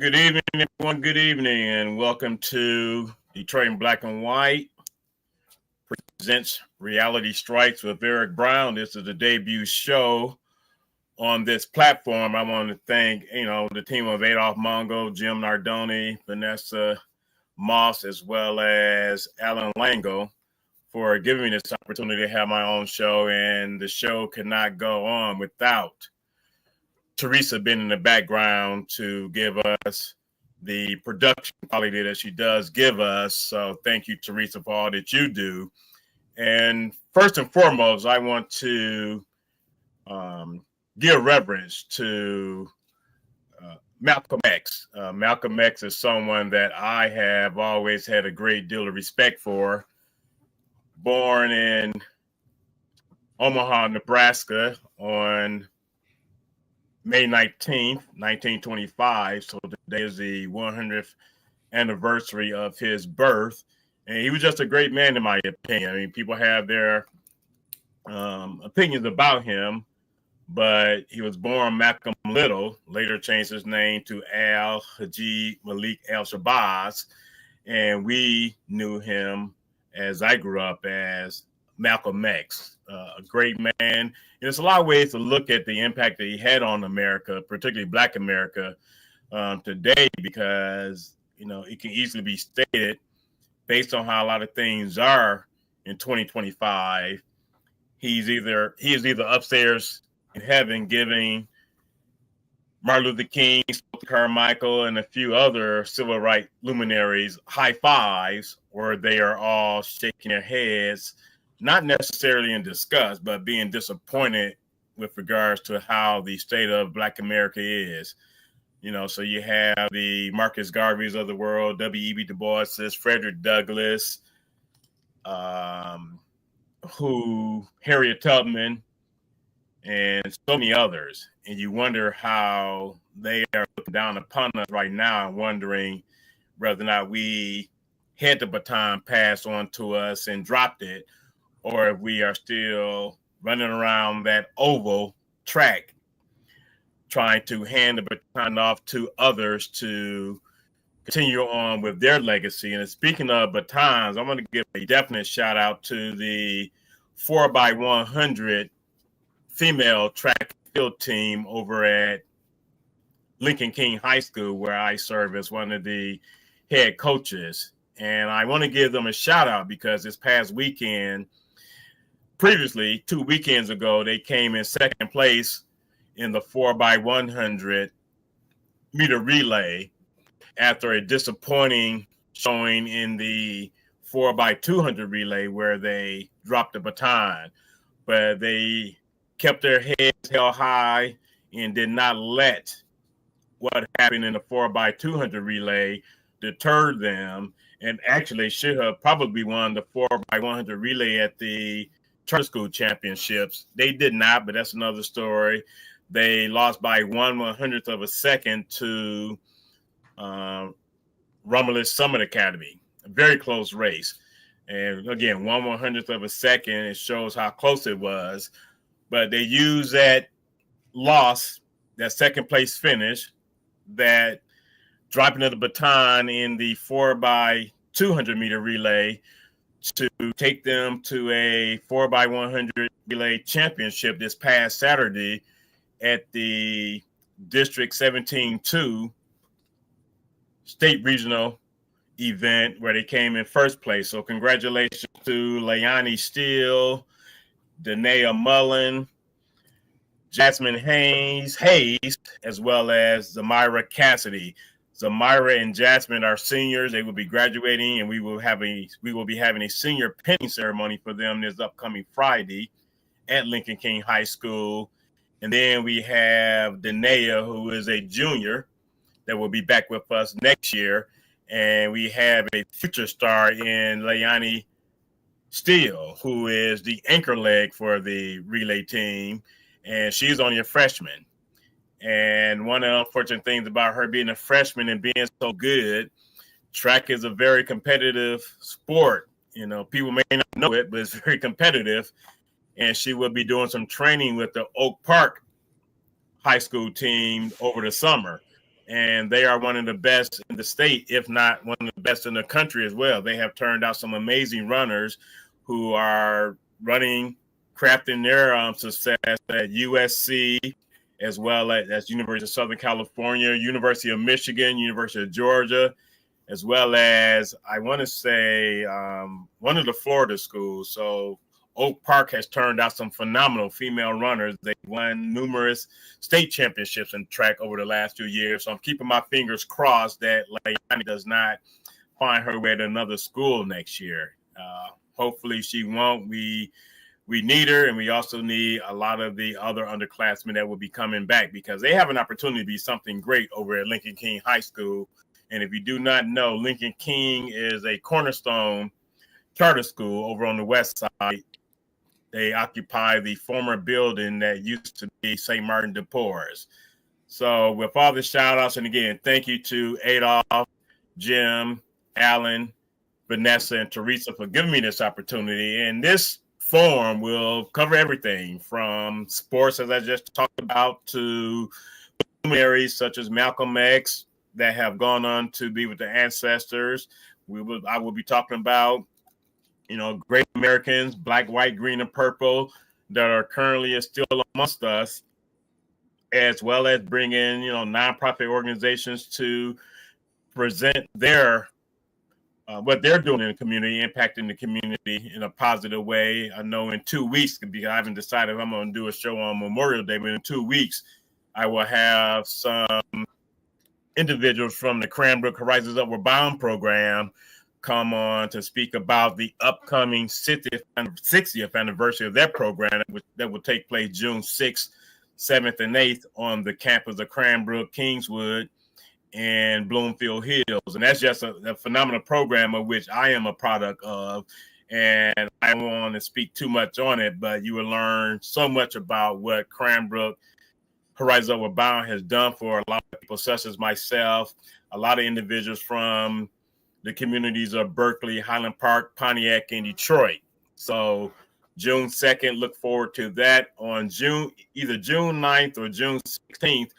Good evening, everyone. Good evening, and welcome to Detroit in Black and White presents Reality Strikes with Eric Brown. This is the debut show on this platform. I want to thank, the team of Adolph Mongo, Jim Nardoni, Vanessa Moss, as well as Alan Lango for giving me this opportunity to have my own show. And the show could not go on without Teresa being in the background to give us the production quality that she does give us. So thank you, Teresa, for all that you do. And first and foremost, I want to give reverence to Malcolm X. Malcolm X is someone that I have always had a great deal of respect for. Born in Omaha, Nebraska on May 19th, 1925. So today is the 100th anniversary of his birth. And he was just a great man, in my opinion. I mean, people have their opinions about him, but he was born Malcolm Little, later changed his name to Al Haji Malik Al Shabazz. And we knew him, as I grew up, as Malcolm X, a great man. And there's a lot of ways to look at the impact that he had on America, particularly Black America, today, because, it can easily be stated based on how a lot of things are in 2025. He is either upstairs in heaven giving Martin Luther King, Carmichael, and a few other civil rights luminaries high fives, or they are all shaking their heads, not necessarily in disgust, but being disappointed with regards to how the state of Black America is. So you have the Marcus Garveys of the world, W.E.B. Du Bois, Frederick Douglass, Harriet Tubman, and so many others. And you wonder how they are looking down upon us right now and wondering whether or not we had the baton passed on to us and dropped it, or if we are still running around that oval track trying to hand the baton off to others to continue on with their legacy. And speaking of batons, I want to give a definite shout out to the 4x100 female track and field team over at Lincoln King High School, where I serve as one of the head coaches. And I want to give them a shout out because this past weekend, previously 2 weekends ago, they came in second place in the 4x100 meter relay after a disappointing showing in the 4x200 relay where they dropped the baton. But they kept their heads held high and did not let what happened in the 4x200 relay deter them, and actually should have probably won the 4x100 relay at the Charter School Championships. They did not, but that's another story. They lost by 1/100th of a second to Romulus Summit Academy. A very close race. And again, 1/100th of a second, it shows how close it was. But they used that loss, that second place finish, that dropping of the baton in the 4x200 meter relay to take them to a 4x100 relay championship this past Saturday at the District 17-2 state regional event where they came in first place. So congratulations to Leilani Steele, Danae Mullen, Jasmine Hayes, as well as Zamira Cassidy. Zamira and Jasmine are seniors. They will be graduating, and we will be having a senior pinning ceremony for them this upcoming Friday at Lincoln King High School. And then we have Danae, who is a junior that will be back with us next year. And we have a future star in Leilani Steele, who is the anchor leg for the relay team. And she's only a freshman. And one of the unfortunate things about her being a freshman and being so good, track is a very competitive sport. People may not know it, but it's very competitive. And she will be doing some training with the Oak Park High School team over the summer. and they are one of the best in the state, if not one of the best in the country as well. They have turned out some amazing runners who are running, crafting their success at USC, as well as University of Southern California, University of Michigan, University of Georgia, as well as, I want to say, one of the Florida schools. So Oak Park has turned out some phenomenal female runners. They won numerous state championships in track over the last few years. So I'm keeping my fingers crossed that Leilani does not find her way at another school next year. Hopefully she won't. We need her, and we also need a lot of the other underclassmen that will be coming back, because they have an opportunity to be something great over at Lincoln King High School. And if you do not know, Lincoln King is a cornerstone charter school over on the west side. They occupy the former building that used to be St. Martin de Porres. So with all the shout outs, and again, thank you to Adolph, Jim, Alan, Vanessa, and Teresa for giving me this opportunity. And this forum will cover everything from sports, as I just talked about, to luminaries such as Malcolm X that have gone on to be with the ancestors. I will be talking about, great Americans, black, white, green, and purple, that are currently still amongst us, as well as bring in, nonprofit organizations to present their what they're doing in the community, impacting the community in a positive way. I know in 2 weeks, because I haven't decided if I'm going to do a show on Memorial Day, but in 2 weeks, I will have some individuals from the Cranbrook Horizons Upward Bound program come on to speak about the upcoming 60th anniversary of that program that will take place June 6th, 7th, and 8th on the campus of Cranbrook, Kingswood, and Bloomfield Hills. And that's just a phenomenal program of which I am a product of. And I don't want to speak too much on it, but you will learn so much about what Cranbrook Horizons Upward Bound has done for a lot of people, such as myself, a lot of individuals from the communities of Berkeley, Highland Park, Pontiac, and Detroit. So June 2nd, look forward to that. On either June 9th or June 16th,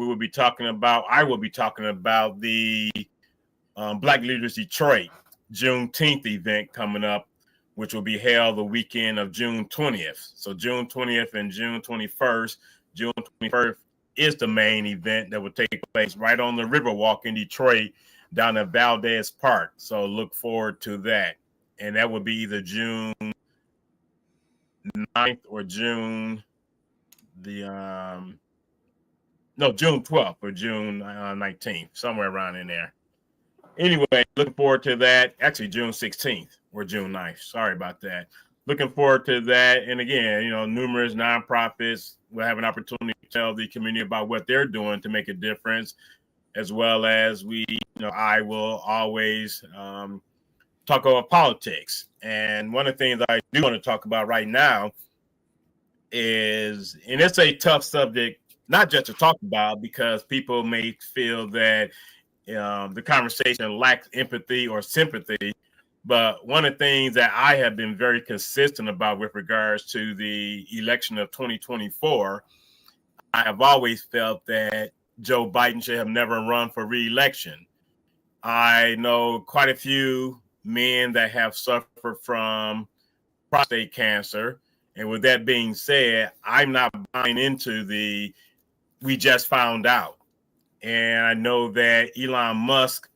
I will be talking about the Black Leaders Detroit Juneteenth event coming up, which will be held the weekend of June 20th. So June 20th and June 21st. June 21st is the main event that will take place right on the Riverwalk in Detroit, down at Valdez Park. So look forward to that. And that will be either June 9th or June 12th or June 19th, somewhere around in there. Anyway, looking forward to that. Actually, June 16th or June 9th. Sorry about that. Looking forward to that. And again, numerous nonprofits will have an opportunity to tell the community about what they're doing to make a difference, as well as I will always talk about politics. And one of the things I do want to talk about right now is, and it's a tough subject, not just to talk about, because people may feel that the conversation lacks empathy or sympathy. But one of the things that I have been very consistent about with regards to the election of 2024, I have always felt that Joe Biden should have never run for re-election. I know quite a few men that have suffered from prostate cancer. And with that being said, I'm not buying into we just found out. And I know that Elon Musk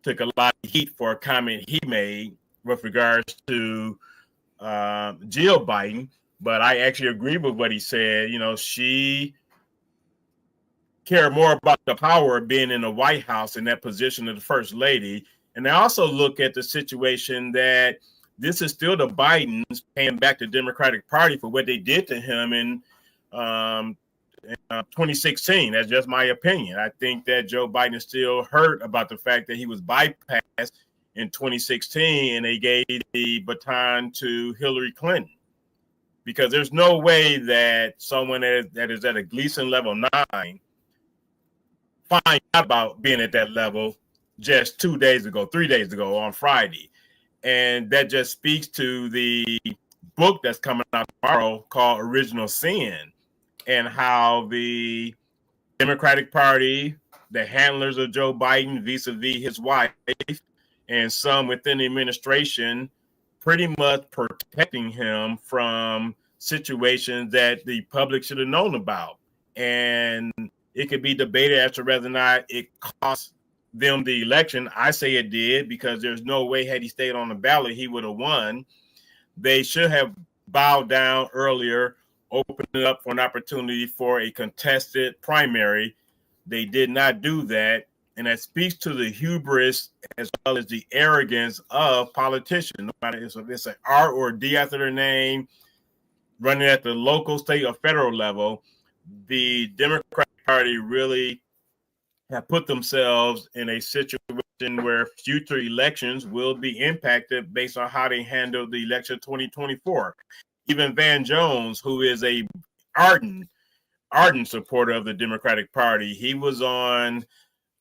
took a lot of heat for a comment he made with regards to Jill Biden. But I actually agree with what he said. She cared more about the power of being in the White House in that position of the first lady. And I also look at the situation that this is still the Bidens paying back the Democratic Party for what they did to him in 2016. That's just my opinion. I think that Joe Biden is still hurt about the fact that he was bypassed in 2016 and they gave the baton to Hillary Clinton. Because there's no way that someone that is at a Gleason level 9 find out about being at that level just 3 days ago on Friday. And that just speaks to the book that's coming out tomorrow called Original Sin, and how the Democratic Party, the handlers of Joe Biden vis-a-vis his wife, and some within the administration pretty much protecting him from situations that the public should have known about. And it could be debated as to whether or not it cost them the election. I say it did, because there's no way, had he stayed on the ballot, he would have won. They should have bowed down earlier, opened it up for an opportunity for a contested primary. They did not do that. And that speaks to the hubris as well as the arrogance of politicians. No matter if it's an R or a D after their name, running at the local, state, or federal level, the Democratic Party really have put themselves in a situation where future elections will be impacted based on how they handle the election 2024. Even Van Jones, who is a ardent supporter of the Democratic Party, he was on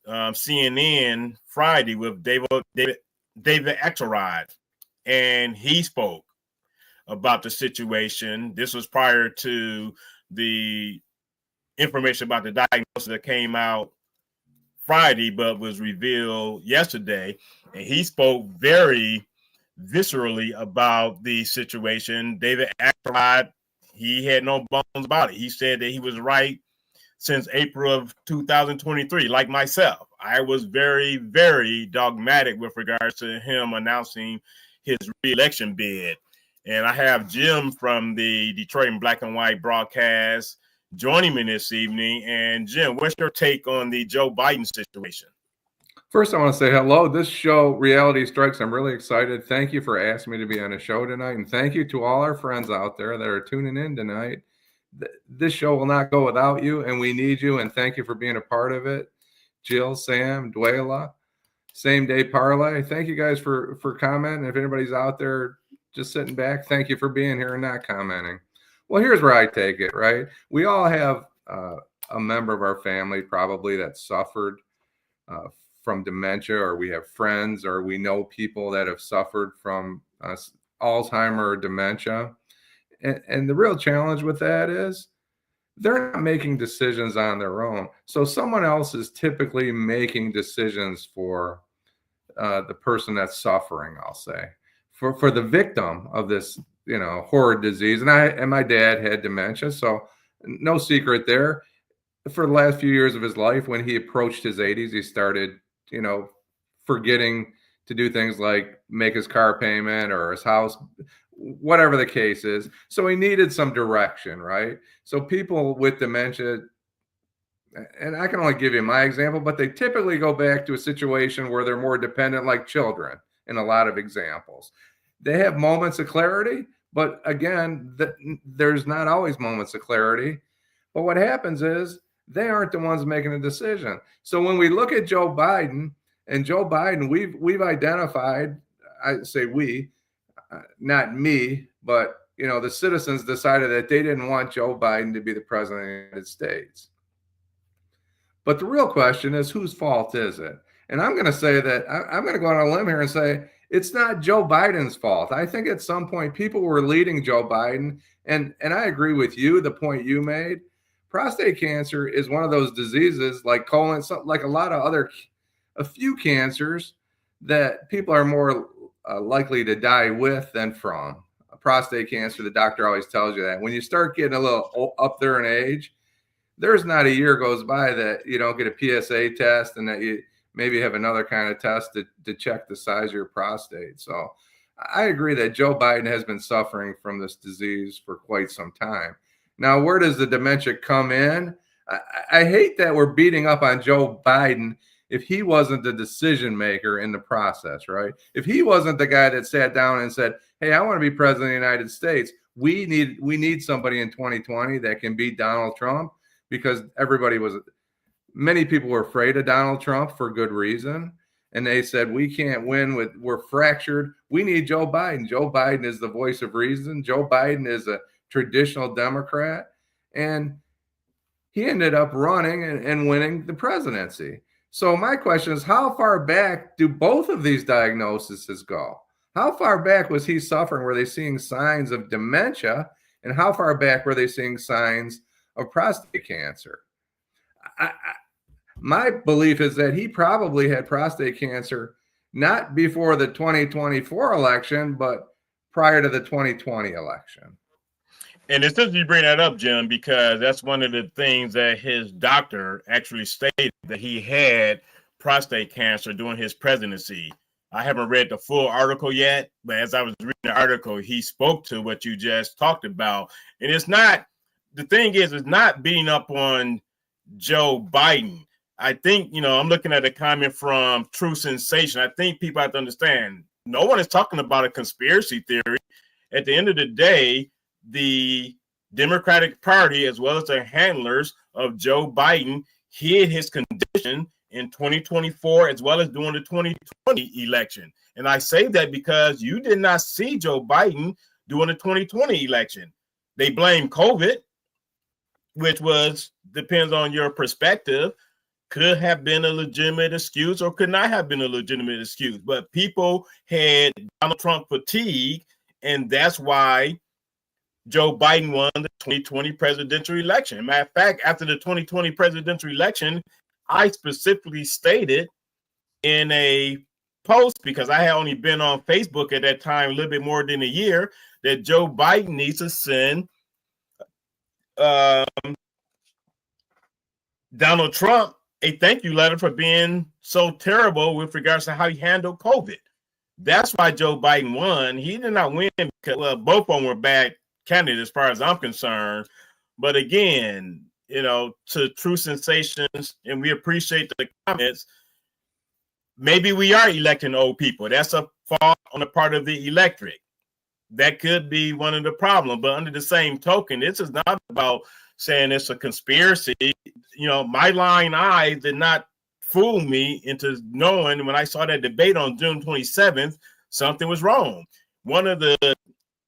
CNN Friday with David Axelrod, and he spoke about the situation. This was prior to the information about the diagnosis that came out Friday, but was revealed yesterday. And he spoke very viscerally about the situation. David Axelrod, he had no bones about it. He said that he was right since April of 2023, like myself. I was very, very dogmatic with regards to him announcing his re-election bid. And I have Jim from the Detroit in Black and White broadcast joining me this evening. And Jim, what's your take on the Joe Biden situation? First, I want to say hello. This show, Reality Strikes, I'm really excited. Thank you for asking me to be on the show tonight. And thank you to all our friends out there that are tuning in tonight. This show will not go without you, and we need you. And thank you for being a part of it. Jill, Sam, Dwayla, Same Day Parlay. Thank you guys for commenting. If anybody's out there just sitting back, thank you for being here and not commenting. Well, here's where I take it, right? We all have a member of our family probably that suffered from dementia, or we have friends, or we know people that have suffered from Alzheimer or dementia. And the real challenge with that is they're not making decisions on their own. So someone else is typically making decisions for the person that's suffering, I'll say, for the victim of this, horrid disease. And my dad had dementia, so no secret there. For the last few years of his life, when he approached his 80s, he started, forgetting to do things like make his car payment or his house, whatever the case is. So he needed some direction, right? So people with dementia, and I can only give you my example, but they typically go back to a situation where they're more dependent, like children, in a lot of examples. They have moments of clarity, but again, there's not always moments of clarity. But what happens is they aren't the ones making a decision. So when we look at Joe Biden, we've identified, I say we, not me, but the citizens decided that they didn't want Joe Biden to be the president of the United States. But the real question is, whose fault is it? And I'm going to say that I'm going to go on a limb here and say it's not Joe Biden's fault. I think at some point people were leading Joe Biden, and I agree with you, the point you made. Prostate cancer is one of those diseases like colon, like a few cancers that people are more likely to die with than from. Prostate cancer, the doctor always tells you that. When you start getting a little up there in age, there's not a year goes by that you don't get a PSA test and that you maybe have another kind of test to check the size of your prostate. So I agree that Joe Biden has been suffering from this disease for quite some time. Now, where does the dementia come in? I hate that we're beating up on Joe Biden if he wasn't the decision maker in the process, right? If he wasn't the guy that sat down and said, hey, I want to be president of the United States. We need somebody in 2020 that can beat Donald Trump, because many people were afraid of Donald Trump for good reason. And they said, we can't win we're fractured. We need Joe Biden. Joe Biden is the voice of reason. Joe Biden is a traditional Democrat. And he ended up running and winning the presidency. So my question is, how far back do both of these diagnoses go? How far back was he suffering? Were they seeing signs of dementia? And how far back were they seeing signs of prostate cancer? My belief is that he probably had prostate cancer not before the 2024 election, but prior to the 2020 election. And it's interesting you bring that up, Jim, because that's one of the things that his doctor actually stated, that he had prostate cancer during his presidency. I haven't read the full article yet, but as I was reading the article, he spoke to what you just talked about. And it's not, the thing is, it's not beating up on Joe Biden. I think, I'm looking at a comment from True Sensation. I think people have to understand, no one is talking about a conspiracy theory. At the end of the day, the Democratic Party, as well as the handlers of Joe Biden, hid his condition in 2024, as well as during the 2020 election. And I say that because you did not see Joe Biden during the 2020 election. They blame COVID, which depends on your perspective, could have been a legitimate excuse or could not have been a legitimate excuse. But people had Donald Trump fatigue, and that's why Joe Biden won the 2020 presidential election. Matter of fact, after the 2020 presidential election, I specifically stated in a post, because I had only been on Facebook at that time a little bit more than a year, that Joe Biden needs to send Donald Trump a thank you letter for being so terrible with regards to how he handled COVID. That's why Joe Biden won. He did not win because, both of them were bad candidates as far as I'm concerned. But again, to True Sensations, and we appreciate the comments, maybe we are electing old people. That's a fault on the part of the electorate. That could be one of the problems. But under the same token, this is not about saying it's a conspiracy. My lying eyes did not fool me into knowing when I saw that debate on June 27th, something was wrong. One of the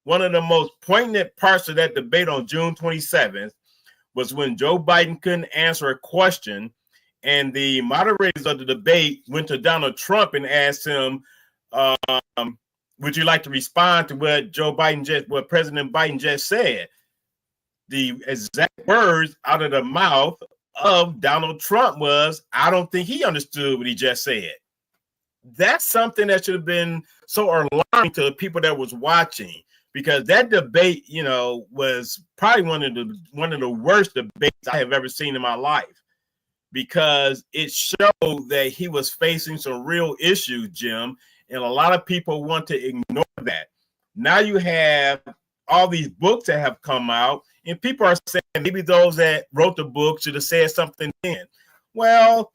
most poignant parts of that debate on June 27th was when Joe Biden couldn't answer a question, and the moderators of the debate went to Donald Trump and asked him, would you like to respond to what President Biden just said? The exact words out of the mouth of Donald Trump was, I don't think he understood what he just said. That's something that should have been so alarming to the people that was watching, because that debate, was probably one of the worst debates I have ever seen in my life, because it showed that he was facing some real issues, Jim, and a lot of people want to ignore that. Now you have all these books that have come out, and people are saying maybe those that wrote the book should have said something then. Well,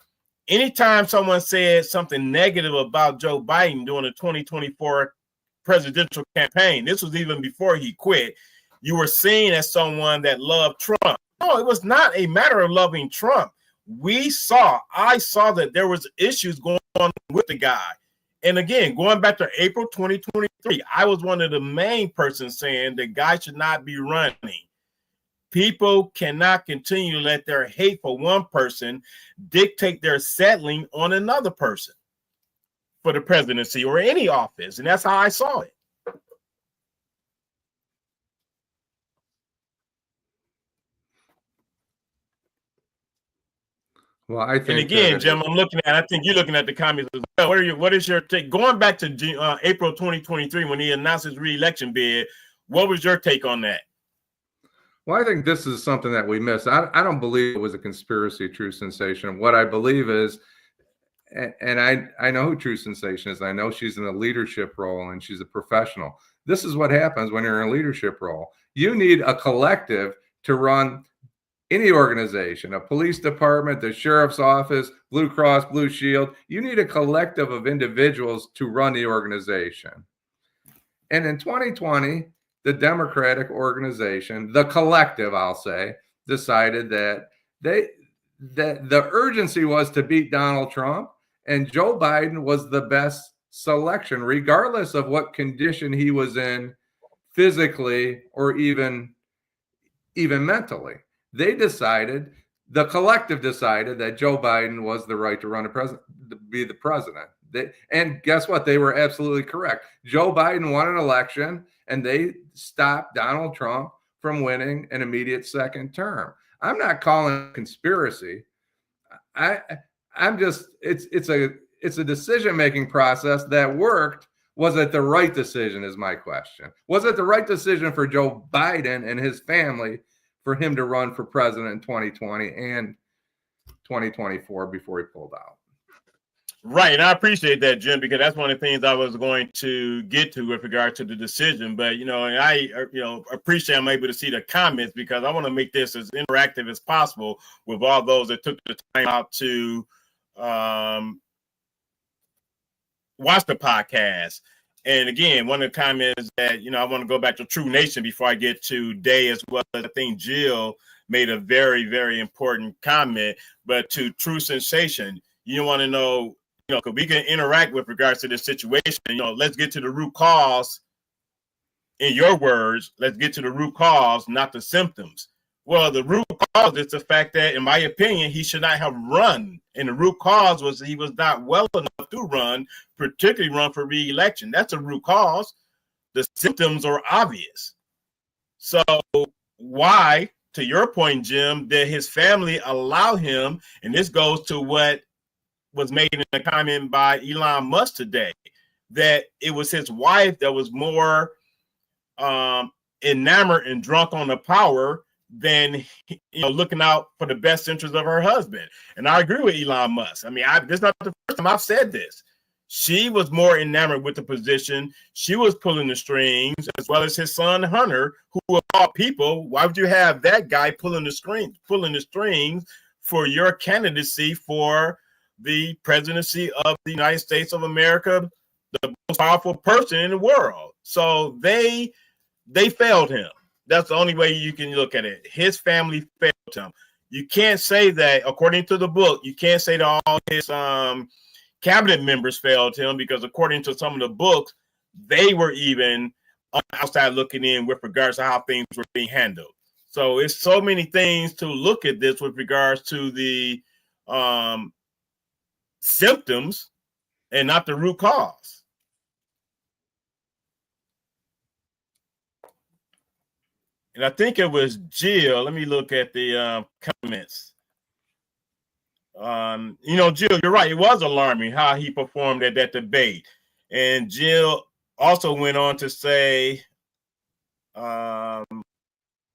anytime someone said something negative about Joe Biden during the 2024 presidential campaign, this was even before he quit, you were seen as someone that loved Trump. No, it was not a matter of loving Trump. I saw that there was issues going on with the guy. And again, going back to April 2023, I was one of the main persons saying the guy should not be running. People cannot continue to let their hate for one person dictate their settling on another person for the presidency or any office. And that's how I saw it. Well, I think, and again, Jim, I think you're looking at the comments as well. What is your take? Going back to April 2023, when he announced his re-election bid, what was your take on that? Well, I think this is something that we missed. I don't believe it was a conspiracy, True Sensation. What I believe is, and I know who True Sensation is. I know she's in a leadership role and she's a professional. This is what happens when you're in a leadership role. You need a collective to run any organization, a police department, the sheriff's office, Blue Cross, Blue Shield. You need a collective of individuals to run the organization. And in 2020, the Democratic organization, the collective, I'll say, decided that the urgency was to beat Donald Trump, and Joe Biden was the best selection, regardless of what condition he was in physically or even mentally. The collective decided that Joe Biden was the right to be the president. And guess what? They were absolutely correct. Joe Biden won an election, and they stopped Donald Trump from winning an immediate second term. I'm not calling it a conspiracy. it's a decision-making process that worked. Was it the right decision is my question. Was it the right decision for Joe Biden and his family for him to run for president in 2020 and 2024 before he pulled out? Right, and I appreciate that, Jim, because that's one of the things I was going to get to with regard to the decision. But and I appreciate I'm able to see the comments because I want to make this as interactive as possible with all those that took the time out to watch the podcast. And again, one of the comments that I want to go back to True Nation before I get to Day, as well as I think Jill made a very, very important comment. But to True Sensation, you want to know. Because we can interact with regards to this situation. Let's get to the root cause. In your words, let's get to the root cause, not the symptoms. Well, the root cause is the fact that, in my opinion, he should not have run. And the root cause was he was not well enough to run, particularly run for re-election. That's a root cause. The symptoms are obvious. So why, to your point, Jim, did his family allow him, and this goes to what was made in a comment by Elon Musk today, that it was his wife that was more enamored and drunk on the power than looking out for the best interest of her husband. And I agree with Elon Musk. I mean, this is not the first time I've said this. She was more enamored with the position. She was pulling the strings, as well as his son Hunter, who of all people, why would you have that guy pulling the strings for your candidacy for the presidency of the United States of America, the most powerful person in the world? So they failed him. That's the only way you can look at it. His family failed him. You can't say that, according to the book, you can't say that all his cabinet members failed him, because according to some of the books, they were even outside looking in with regards to how things were being handled. So it's so many things to look at this with regards to the symptoms and not the root cause. And I think it was Jill. Let me look at the comments. Jill, you're right. It was alarming how he performed at that debate. And Jill also went on to say, no,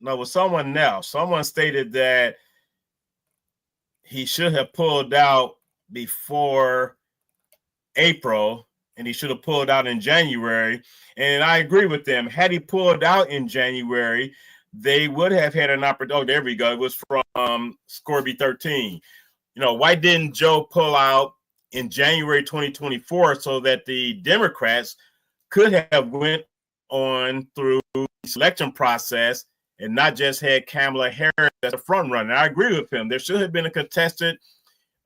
it was someone else. Someone stated that he should have pulled out before April, and he should have pulled out in January. And I agree with them. Had he pulled out in January, they would have had an opportunity. Oh, there we go. It was from Scorby 13. Why didn't Joe pull out in January 2024 so that the Democrats could have went on through the selection process and not just had Kamala Harris as a front runner? I agree with him. There should have been a contested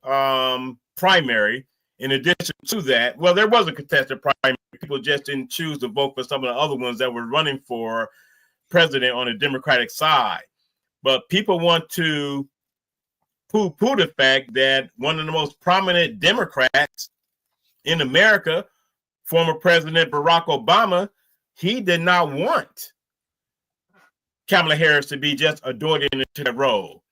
primary. In addition to that, well, there was a contested primary. People just didn't choose to vote for some of the other ones that were running for president on the Democratic side. But people want to poo-poo the fact that one of the most prominent Democrats in America, former President Barack Obama, he did not want Kamala Harris to be just adorned into that role.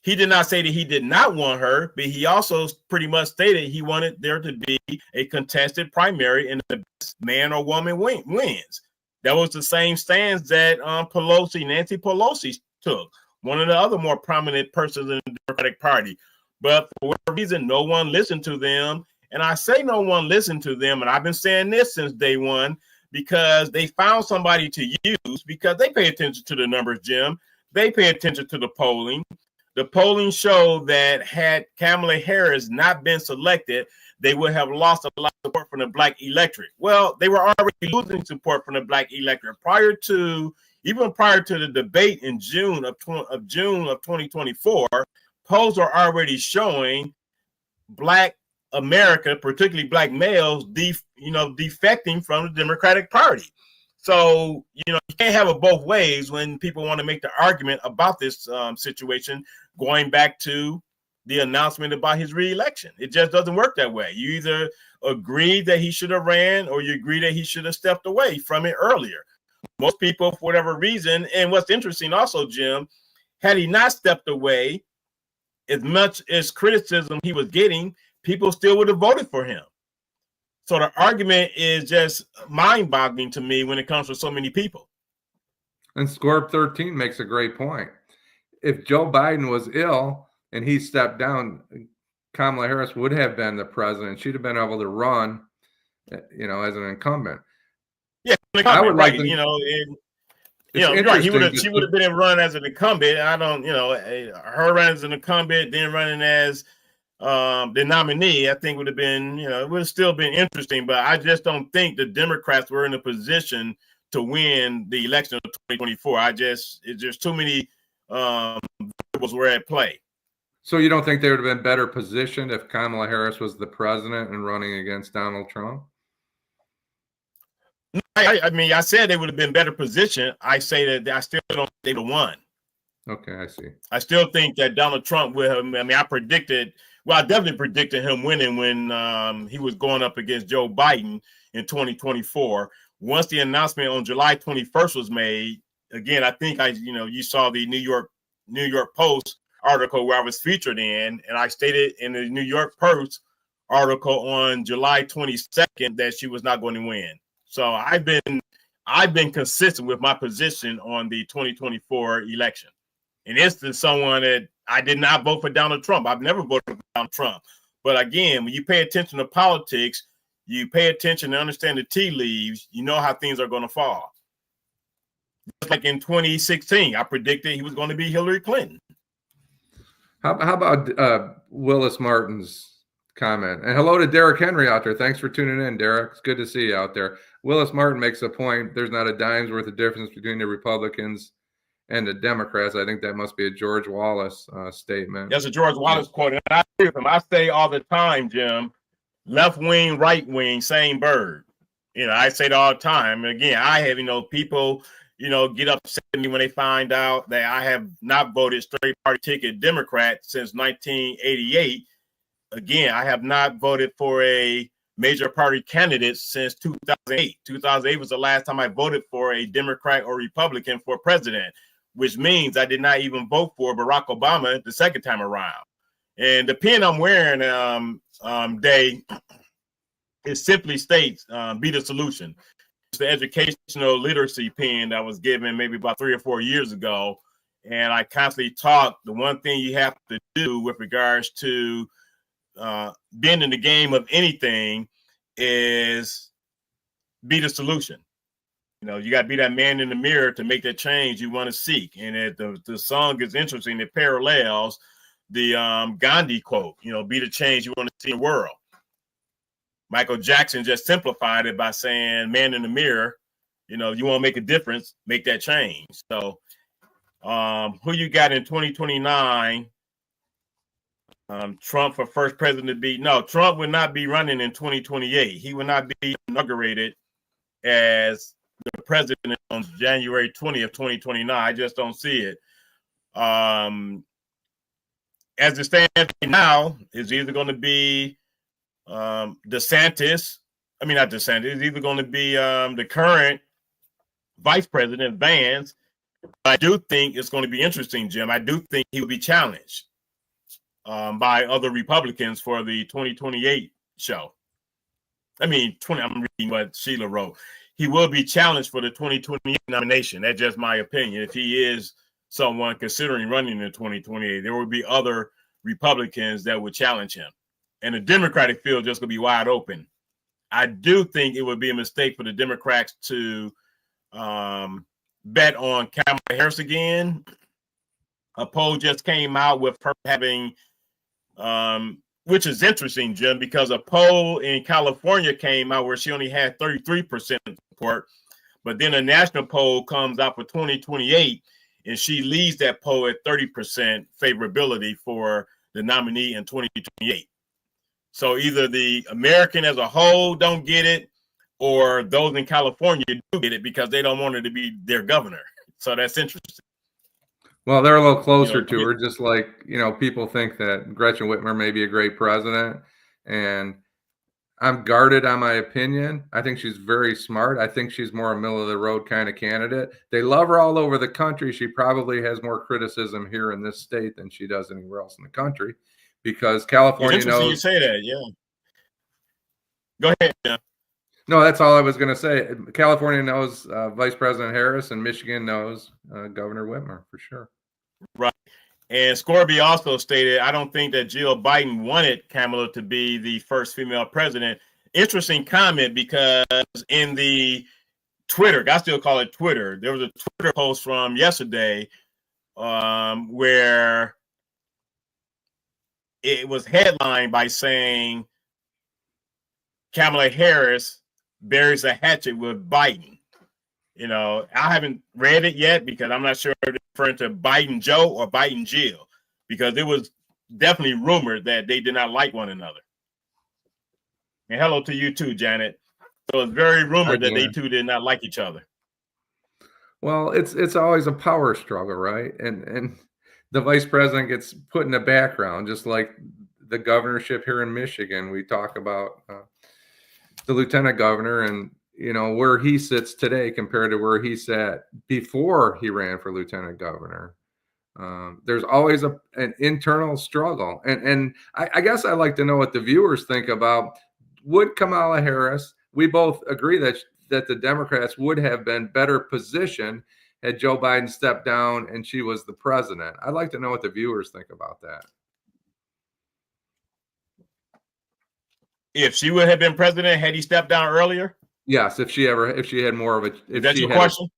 He did not say that he did not want her, but he also pretty much stated he wanted there to be a contested primary and the best man or woman wins. That was the same stance that Nancy Pelosi took, one of the other more prominent persons in the Democratic Party. But for whatever reason, no one listened to them. And I say no one listened to them, and I've been saying this since day one, because they found somebody to use, because they pay attention to the numbers, Jim. They pay attention to the polling. The polling showed that had Kamala Harris not been selected, they would have lost a lot of support from the Black electorate. Well, they were already losing support from the Black electorate prior to the debate in June of 2024. Polls are already showing Black America, particularly Black males, defecting from the Democratic Party. So, you can't have it both ways when people want to make the argument about this situation, going back to the announcement about his re-election. It just doesn't work that way. You either agree that he should have ran, or you agree that he should have stepped away from it earlier. Most people, for whatever reason, and what's interesting also, Jim, had he not stepped away as much as criticism he was getting, people still would have voted for him. So the argument is just mind-boggling to me when it comes to so many people. And Scorp 13 makes a great point. If Joe Biden was ill and he stepped down, Kamala Harris would have been the president. She'd have been able to run, as an incumbent. Yeah, I would right. like to, right. She would have been run as an incumbent. I don't, her running as an incumbent, then running as the nominee, I think would have been, it would have still been interesting. But I just don't think the Democrats were in a position to win the election of 2024. It's just too many variables were at play. So you don't think they would have been better positioned if Kamala Harris was the president and running against Donald Trump? I said they would have been better positioned. I say that I still don't think they would have won. Okay, I see. I still think that Donald Trump will have, I definitely predicted him winning when he was going up against Joe Biden in 2024. Once the announcement on July 21st was made, again, I think you saw the New York Post article where I was featured in, and I stated in the New York Post article on July 22nd that she was not going to win. So I've been consistent with my position on the 2024 election. And it's someone that I did not vote for Donald Trump. I've never voted for Donald Trump. But again, when you pay attention to politics, you pay attention to understand the tea leaves, you know how things are going to fall. Just like in 2016, I predicted he was going to be Hillary Clinton. How about Willis Martin's comment? And hello to Derek Henry out there. Thanks for tuning in, Derek. It's good to see you out there. Willis Martin makes a point. There's not a dime's worth of difference between the Republicans and the Democrats. I think that must be a George Wallace statement. That's a George Wallace quote. And I agree with him. I say all the time, Jim, left wing, right wing, same bird. I say it all the time. And again, I have, people, get upset at me when they find out that I have not voted straight party ticket Democrat since 1988. Again, I have not voted for a major party candidate since 2008. 2008 was the last time I voted for a Democrat or Republican for president, which means I did not even vote for Barack Obama the second time around. And the pin I'm wearing, Day, it simply states, be the solution. It's the educational literacy pin that was given maybe about 3 or 4 years ago. And I constantly talk, the one thing you have to do with regards to being in the game of anything is be the solution. You got to be that man in the mirror to make that change you want to seek. And the song is interesting. It parallels the Gandhi quote, be the change you want to see in the world. Michael Jackson just simplified it by saying, man in the mirror, you want to make a difference, make that change. So who you got in 2029? Trump for first president to be? No, Trump would not be running in 2028. He would not be inaugurated as the president on January 20th, 2029. I just don't see it. As it stands right now, it's either going to be DeSantis. I mean, not DeSantis. It's either going to be the current vice president, Vance. I do think it's going to be interesting, Jim. I do think he will be challenged by other Republicans for the 2028 show. I'm reading what Sheila wrote. He will be challenged for the 2028 nomination. That's just my opinion. If he is someone considering running in 2028, there will be other Republicans that would challenge him. And the Democratic field just going to be wide open. I do think it would be a mistake for the Democrats to bet on Kamala Harris again. A poll just came out with her having, which is interesting, Jim, because a poll in California came out where she only had 33% support, but then a national poll comes out for 2028, and she leads that poll at 30% favorability for the nominee in 2028. So either the American as a whole don't get it, or those in California do get it because they don't want her to be their governor. So that's interesting. Well, they're a little closer to her, just like, people think that Gretchen Whitmer may be a great president. And I'm guarded on my opinion. I think she's very smart. I think she's more a middle of the road kind of candidate. They love her all over the country. She probably has more criticism here in this state than she does anywhere else in the country, because California It's interesting knows. you say that. Yeah. Go ahead. Yeah. No, that's all I was going to say. California knows Vice President Harris, and Michigan knows Governor Whitmer for sure. Right. And Scorby also stated, I don't think that Jill Biden wanted Kamala to be the first female president. Interesting comment, because in the Twitter, I still call it Twitter, there was a Twitter post from yesterday where it was headlined by saying Kamala Harris buries a hatchet with Biden. You know, I haven't read it yet because I'm not sure if it's referring to Biden Joe or Biden Jill, because it was definitely rumored that they did not like one another. And hello to you too, Janet. So it's very rumored that they two did not like each other. Well, it's always a power struggle, right? And the vice president gets put in the background, just like the governorship here in Michigan. We talk about the lieutenant governor and, you know, where he sits today compared to where he sat before he ran for lieutenant governor. There's always an internal struggle. And I guess I'd like to know what the viewers think about, would Kamala Harris, we both agree that the Democrats would have been better positioned had Joe Biden stepped down and she was the president. I'd like to know what the viewers think about that. If she would have been president, had he stepped down earlier? Yes, if she had more of a, if that's she your had question? A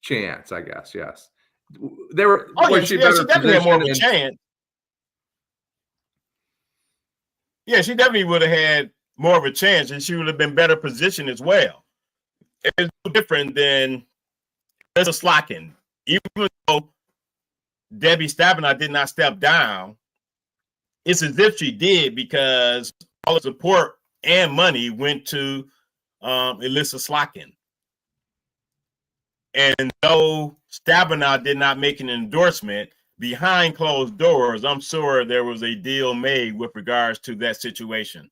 chance, I guess. Yes, they were. Oh yeah, she definitely had more of a chance. Yeah, she definitely would have had more of a chance, and she would have been better positioned as well. It's no different than Elissa Slotkin. Even though Debbie Stabenow did not step down, it's as if she did, because all the support and money went to Elissa Slotkin. And though Stabenow did not make an endorsement, behind closed doors, I'm sure there was a deal made with regards to that situation.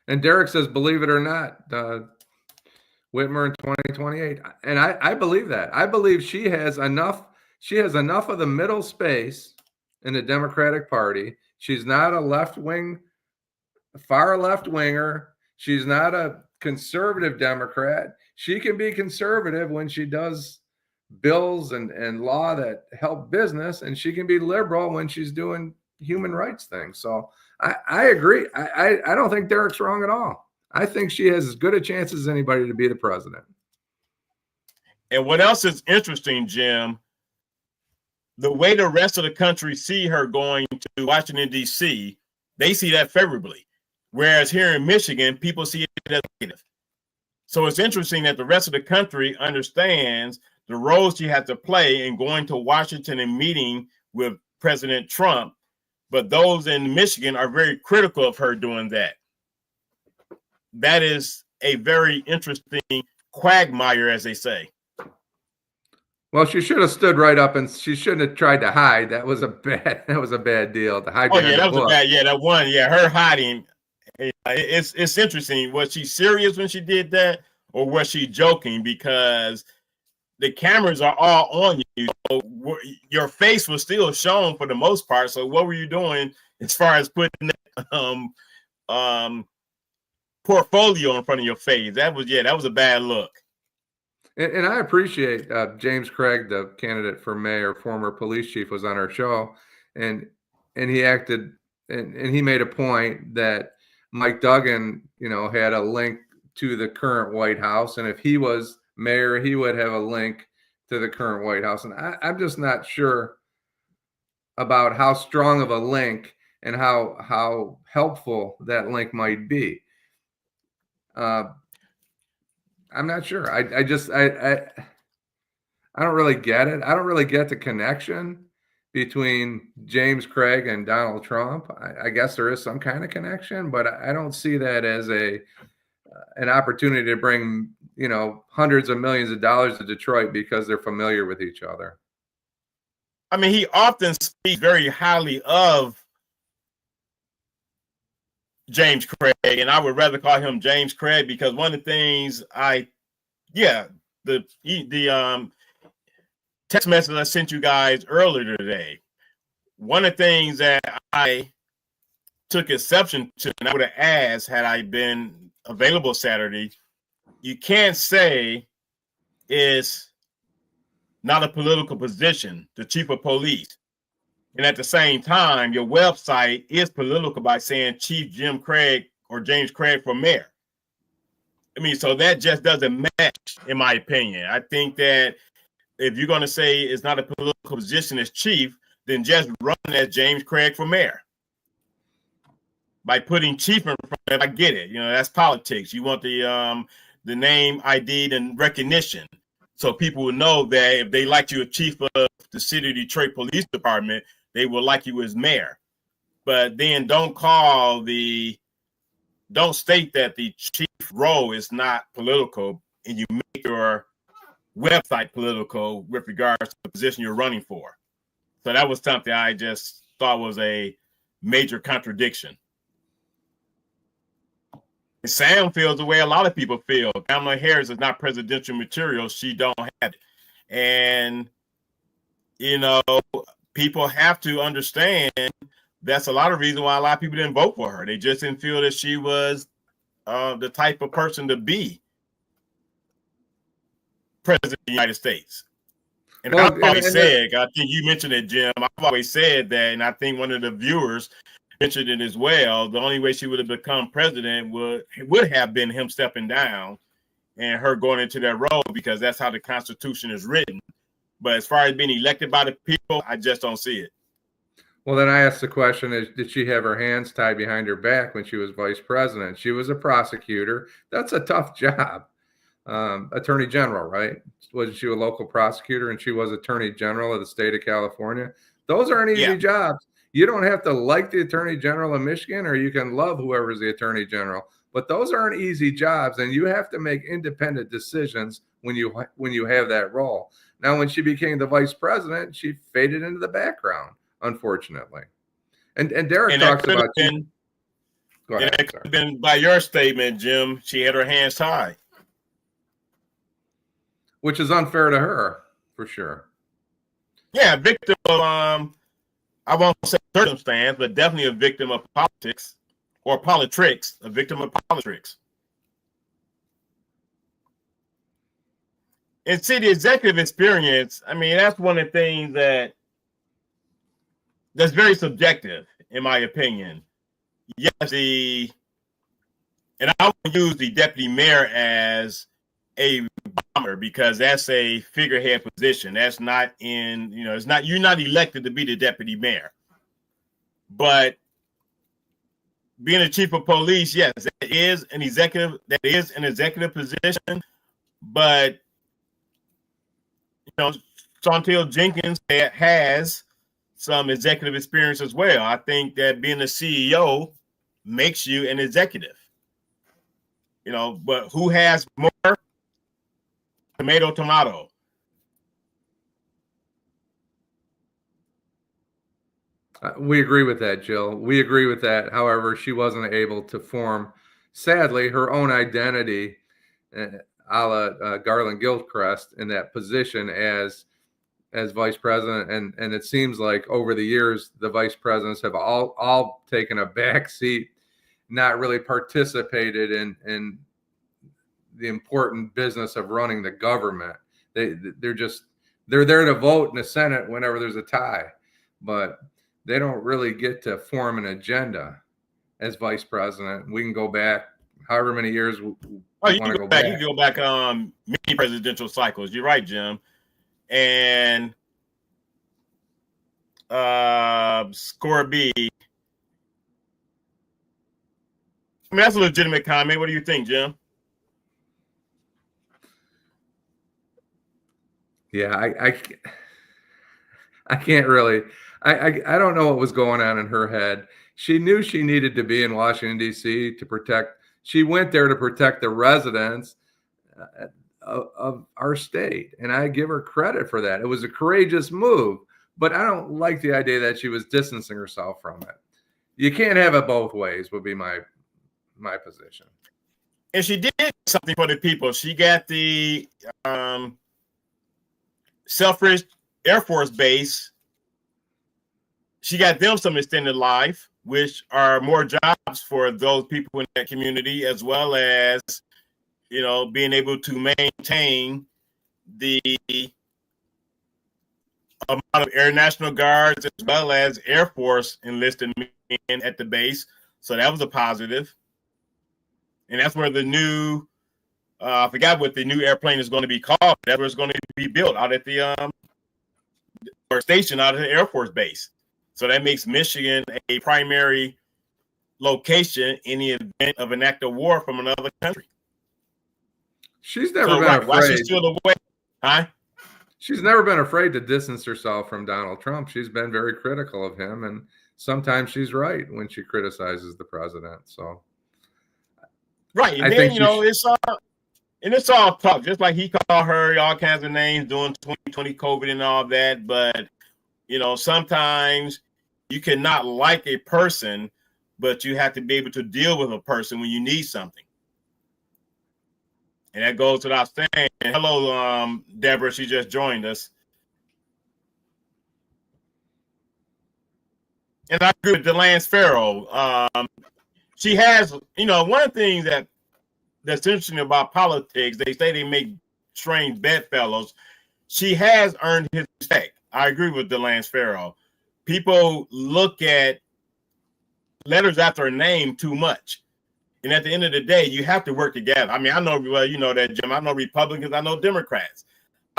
And Derek says, believe it or not, Whitmer in 2028. And I believe that. I believe she has enough of the middle space in the Democratic Party. She's not a far left winger. She's not a conservative Democrat. She can be conservative when she does bills and law that help business, and she can be liberal when she's doing human rights things. So I agree. I don't think Derek's wrong at all. I think she has as good a chance as anybody to be the president. And what else is interesting, Jim, the way the rest of the country see her going to Washington, D.C., they see that favorably. Whereas here in Michigan, people see it as negative. So it's interesting that the rest of the country understands the role she has to play in going to Washington and meeting with President Trump, but those in Michigan are very critical of her doing that. That is a very interesting quagmire, as they say. Well, she should have stood right up, and she shouldn't have tried to hide. That was a bad deal to hide. Oh yeah, that was a bad. Yeah, that one. Yeah, her hiding. It's interesting. Was she serious when she did that, or was she joking? Because the cameras are all on you. So your face was still shown for the most part. So what were you doing as far as putting that portfolio in front of your face? That was a bad look. And I appreciate James Craig, the candidate for mayor, former police chief, was on our show, and he acted and he made a point that Mike Duggan, had a link to the current White House, and if he was mayor, he would have a link to the current White House. And I'm just not sure about how strong of a link and how helpful that link might be. I'm not sure. I don't really get it. I don't really get the connection between James Craig and Donald Trump. I guess there is some kind of connection, but I don't see that as an opportunity to bring, hundreds of millions of dollars to Detroit because they're familiar with each other. I mean, he often speaks very highly of James Craig, and I would rather call him James Craig because one of the things the text message I sent you guys earlier today, one of the things that I took exception to, and I would have asked had I been available Saturday, you can't say it's not a political position, the chief of police. And at the same time, your website is political by saying Chief Jim Craig or James Craig for mayor. I mean, so that just doesn't match, in my opinion. I think that if you're going to say it's not a political position as chief, then just run as James Craig for mayor. By putting chief in front of it, I get it. You know, that's politics. You want the name ID and recognition. So people will know that if they like you as chief of the City of Detroit Police Department, they will like you as mayor. But then don't state that the chief role is not political and you make your website political with regards to the position you're running for. So that was something I just thought was a major contradiction. And Sam feels the way a lot of people feel. Kamala Harris is not presidential material. She don't have it. And, you know, people have to understand that's a lot of reason why a lot of people didn't vote for her. They just didn't feel that she was the type of person to be president of the United States. And I've always said, I think you mentioned it, Jim, I've always said that, and I think one of the viewers mentioned it as well, the only way she would have become president would have been him stepping down and her going into that role, because that's how the Constitution is written. But as far as being elected by the people, I just don't see it. Well, then I asked the question, did she have her hands tied behind her back when she was vice president? She was a prosecutor. That's a tough job. Attorney general, right? Wasn't she a local prosecutor and she was attorney general of the state of California? Those aren't easy jobs. You don't have to like the attorney general of Michigan, or you can love whoever's the attorney general. But those aren't easy jobs, and you have to make independent decisions when you have that role. Now, when she became the vice president, she faded into the background, unfortunately. And Derek talks about. Go ahead. It could have been by your statement, Jim. She had her hands tied, which is unfair to her, for sure. Yeah, victim of I won't say circumstance, but definitely a victim of politics or politricks, a victim of politricks. And see, the executive experience, I mean, that's one of the things that's very subjective, in my opinion. Yes, and I would use the deputy mayor as a bomber because that's a figurehead position. That's not in, it's not, you're not elected to be the deputy mayor. But being a chief of police, yes, that is an executive position. But Chantel Jenkins has some executive experience as well. I think that being a CEO makes you an executive. But who has more? Tomato. We agree with that, Jill. We agree with that. However, she wasn't able to form, sadly, her own identity, a la Garland Gilchrist, in that position as vice president. And it seems like over the years, the vice presidents have all taken a back seat, not really participated in the important business of running the government. They're there to vote in the Senate whenever there's a tie, but they don't really get to form an agenda as vice president. We can go back however many years. You can go back many presidential cycles. You're right, Jim. And Score B. I mean, that's a legitimate comment. What do you think, Jim? Yeah, I can't really. I don't know what was going on in her head. She knew she needed to be in Washington, D.C. to protect. She went there to protect the residents of our state, and I give her credit for that. It was a courageous move, but I don't like the idea that she was distancing herself from it. You can't have it both ways, would be my my position. And she did something for the people. She got the Selfridge Air Force Base. She got them some extended life, which are more jobs for those people in that community, as well as, you know, being able to maintain the amount of Air National Guards as well as Air Force enlisted men at the base. So that was a positive. And that's where the new, I forgot what the new airplane is going to be called. That's where it's going to be built out at the, or station out of the Air Force Base. So that makes Michigan a primary location in the event of an act of war from another country. She's never been afraid. Why she's still away? Huh? She's never been afraid to distance herself from Donald Trump. She's been very critical of him, and sometimes she's right when she criticizes the president. So, right, and then you know it's all tough. Just like he called her all kinds of names during 2020 COVID and all that. But you know, sometimes you cannot like a person, but you have to be able to deal with a person when you need something. And that goes without saying. Hello, Deborah. She just joined us. And I agree with DeLance Farrell. She has, you know, one of the things that's interesting about politics, they say they make strange bedfellows. She has earned his respect. I agree with DeLance Farrell. People look at letters after her name too much. And at the end of the day, you have to work together. I mean, I know, well, you know that, Jim. I know Republicans. I know Democrats.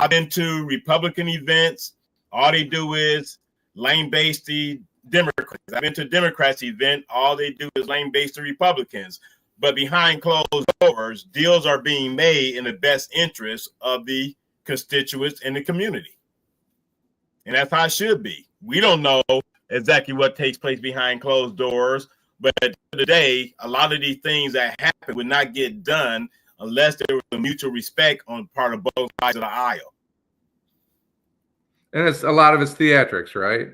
I've been to Republican events. All they do is lane-based the Democrats. I've been to Democrats event. All they do is lane-based the Republicans. But behind closed doors, deals are being made in the best interest of the constituents and the community. And that's how it should be. We don't know exactly what takes place behind closed doors. But at the end of the day, a lot of these things that happen would not get done unless there was a mutual respect on the part of both sides of the aisle. And it's a lot of it's theatrics, right?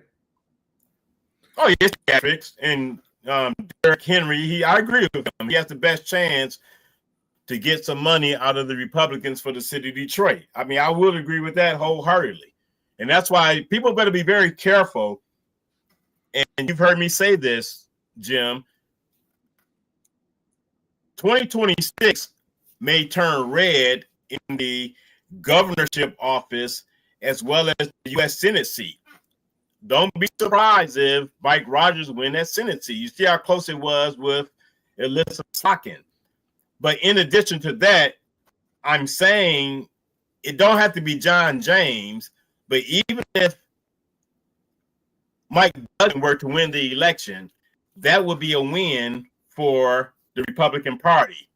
Oh, yes, theatrics. And Derrick Henry, I agree with him. He has the best chance to get some money out of the Republicans for the city of Detroit. I mean, I would agree with that wholeheartedly. And that's why people better be very careful. And you've heard me say this, Jim. 2026 may turn red in the governorship office as well as the U.S. Senate seat. Don't be surprised if Mike Rogers win that Senate seat. You see how close it was with Elissa Slotkin. But in addition to that, I'm saying it don't have to be John James, but even if Mike Duggan were to win the election, that would be a win for the Republican Party.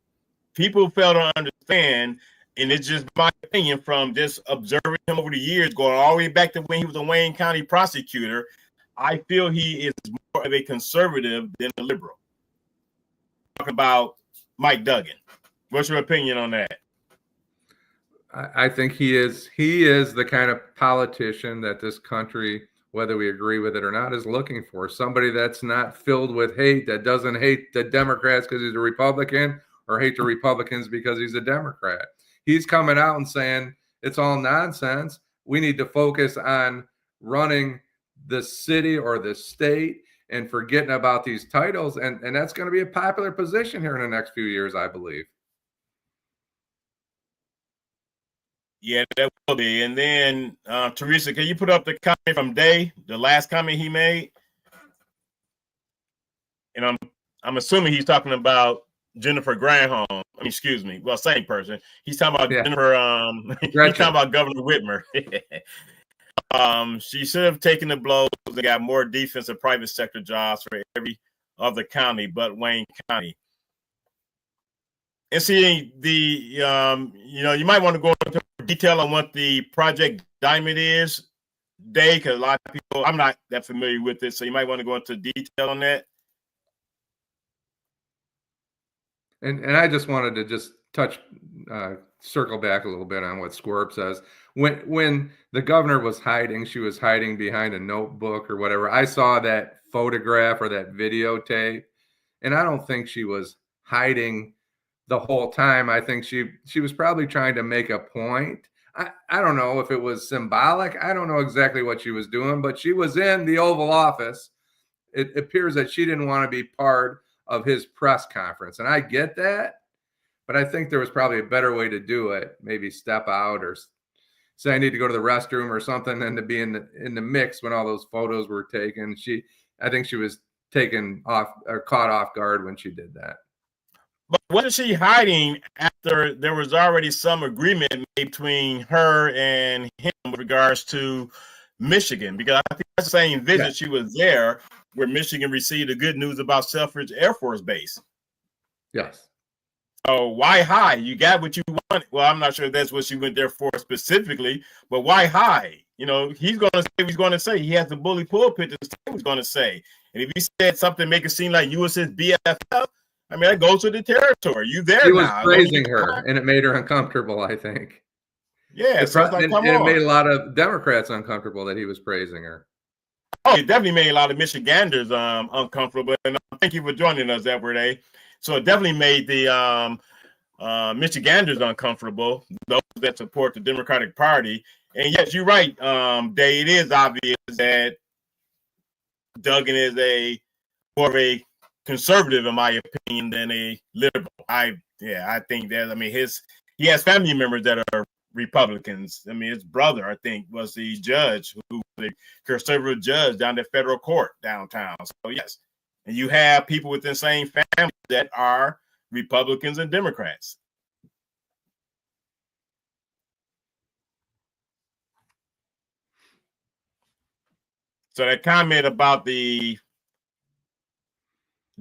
People fail to understand, and it's just my opinion from just observing him over the years, going all the way back to when he was a Wayne County prosecutor. I feel he is more of a conservative than a liberal. Talk about Mike Duggan. What's your opinion on that? I think he is the kind of politician that this country, whether we agree with it or not, is looking for. Somebody that's not filled with hate, that doesn't hate the Democrats because he's a Republican or hate the Republicans because he's a Democrat. He's coming out and saying it's all nonsense. We need to focus on running the city or the state and forgetting about these titles. And that's going to be a popular position here in the next few years, I believe. Yeah, that will be. And then, Teresa, can you put up the comment from Day, the last comment he made? And I'm assuming he's talking about Jennifer Granholm. Excuse me. Well, same person. He's talking about Jennifer. He's talking about Governor Whitmer. She should have taken the blows and got more defense and private sector jobs for every other county but Wayne County. And see you might want to go into detail on what the Project Diamond is, Dave, because a lot of people, I'm not that familiar with it, so you might want to go into detail on that. And I just wanted to just circle back a little bit on what Squirp says. When the governor was hiding, she was hiding behind a notebook or whatever. I saw that photograph or that videotape, and I don't think she was hiding the whole time. I think she was probably trying to make a point. I don't know if it was symbolic. I don't know exactly what she was doing, but she was in the Oval Office. It appears that she didn't want to be part of his press conference. And I get that, but I think there was probably a better way to do it. Maybe step out or say I need to go to the restroom or something, than to be in the mix when all those photos were taken. I think she was taken off or caught off guard when she did that. But wasn't she hiding after there was already some agreement made between her and him with regards to Michigan? Because I think that's the same visit she was there where Michigan received the good news about Selfridge Air Force Base. Yes. So why hide? You got what you want. Well, I'm not sure that's what she went there for specifically, but why hide? You know, he's going to say what he's going to say. He has the bully pulpit to say what he's going to say. And if he said something make it seem like you was his BFF, I mean, that goes with the territory. You there he now. He was praising her, and it made her uncomfortable, I think. Yeah, so it's like, and it made a lot of Democrats uncomfortable that he was praising her. Oh, it definitely made a lot of Michiganders uncomfortable. And thank you for joining us, Edward A. So it definitely made the Michiganders uncomfortable, those that support the Democratic Party. And yes, you're right, Dave. It is obvious that Duggan is more of a conservative, in my opinion, than a liberal. I think that. I mean, he has family members that are Republicans. I mean, his brother, I think, was the judge, who was a conservative judge down at federal court downtown. So yes, and you have people within the same family that are Republicans and Democrats. So that comment about the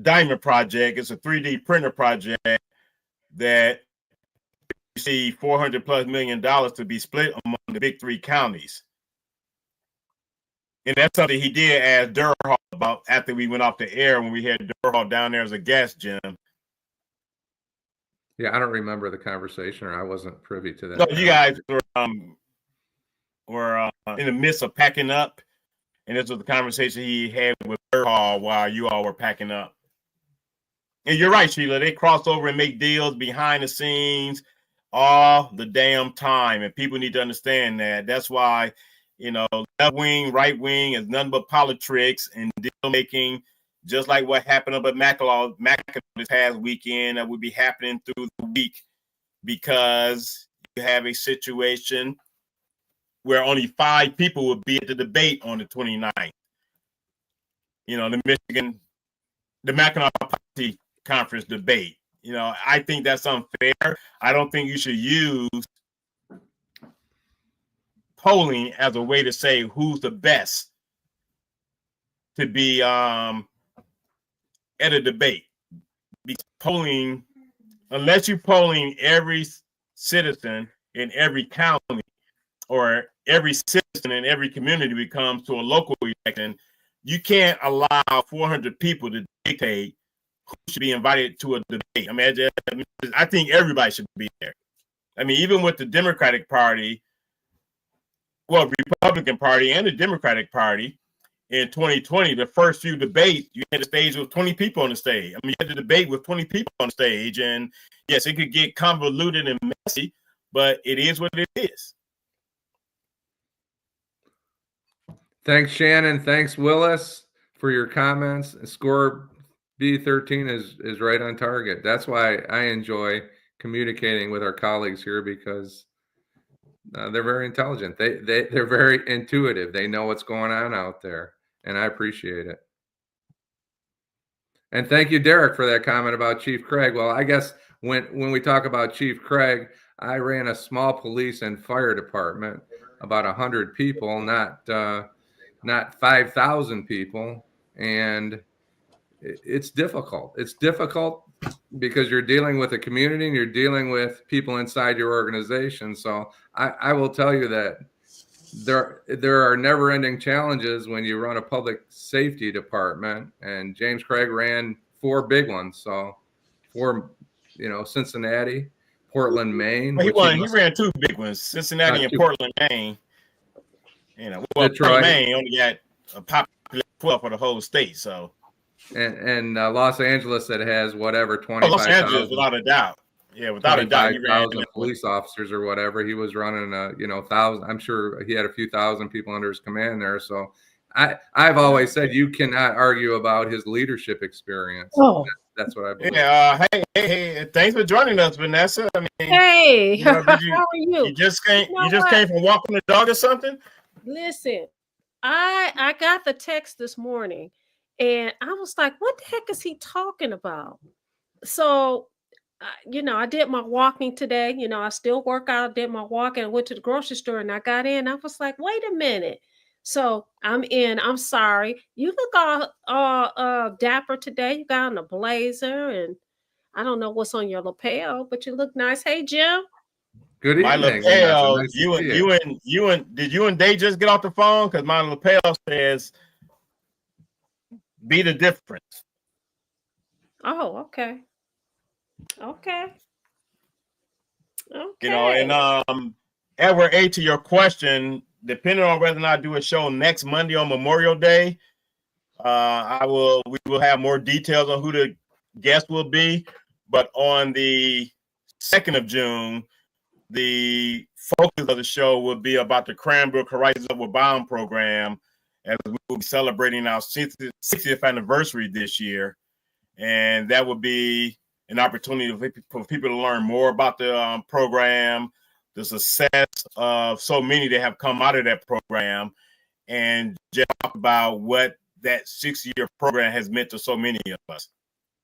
Diamond Project, it's a 3D printer project that received $400+ million to be split among the big three counties. And that's something he did ask Durhal about after we went off the air, when we had Durhal down there as a guest, Jim. Yeah, I don't remember the conversation, or I wasn't privy to that. No, you guys were in the midst of packing up, and this was the conversation he had with Durhal while you all were packing up. And you're right, Sheila. They cross over and make deals behind the scenes all the damn time, and people need to understand that. That's why, you know, left wing, right wing is nothing but politics and deal making, just like what happened up at Mackinac this past weekend. That would be happening through the week, because you have a situation where only 5 people would be at the debate on the 29th. You know, the Mackinac Party Conference debate. You know, I think that's unfair. I don't think you should use polling as a way to say who's the best to be at a debate. Because polling, unless you're polling every citizen in every county, or every citizen in every community becomes to a local election, you can't allow 400 people to dictate who should be invited to a debate. I mean, I think everybody should be there. I mean, even with the Democratic Party, well, Republican Party and the Democratic Party in 2020, the first few debates, you had a stage with 20 people on the stage. I mean, you had the debate with 20 people on the stage. And yes, it could get convoluted and messy, but it is what it is. Thanks, Shannon. Thanks, Willis, for your comments. Score B13 is right on target. That's why I enjoy communicating with our colleagues here, because they're very intelligent. They're very intuitive. They know what's going on out there, and I appreciate it. And thank you, Derek, for that comment about Chief Craig. Well, I guess when we talk about Chief Craig, I ran a small police and fire department, about 100 people, not 5,000 people, and it's difficult. It's difficult because you're dealing with a community and you're dealing with people inside your organization. So I will tell you that there are never-ending challenges when you run a public safety department, and James Craig ran 4 big ones. So 4, Cincinnati, Portland, Maine. Well, he ran 2 big ones, Cincinnati and Portland, Maine. Well, Detroit, Maine only got a population 12 for the whole state. So and Los Angeles that has whatever Los Angeles, 25,000 without a doubt. Yeah, without a doubt, he ran in with police officers or whatever. He was running thousand. I'm sure he had a few thousand people under his command there. So I've always said you cannot argue about his leadership experience. Oh, That's what I believe. Yeah. Hey! Thanks for joining us, Vanessa. I mean, hey, you know, how are you? You just came. You know You just what? came from walking the dog or something. Listen, I got the text this morning, and I was like, "What the heck is he talking about?" So, I did my walking today. I still work out. Did my walking. I went to the grocery store, and I got in. I was like, "Wait a minute." So I'm in. I'm sorry. You look all dapper today. You got on a blazer, and I don't know what's on your lapel, but you look nice. Hey, Jim. Good My evening. lapel. Nice to see you. Did you and Day just get off the phone? Because my lapel says, "Be the difference." Oh, okay. Okay. You know, and Edward A, to your question, depending on whether or not I do a show next Monday on Memorial Day, we will have more details on who the guest will be. But on the 2nd of June, the focus of the show will be about the Cranbrook Horizons Upward Bound program, as we will be celebrating our 60th anniversary this year. And that will be an opportunity for people to learn more about the program, the success of so many that have come out of that program, and just talk about what that 6-year program has meant to so many of us.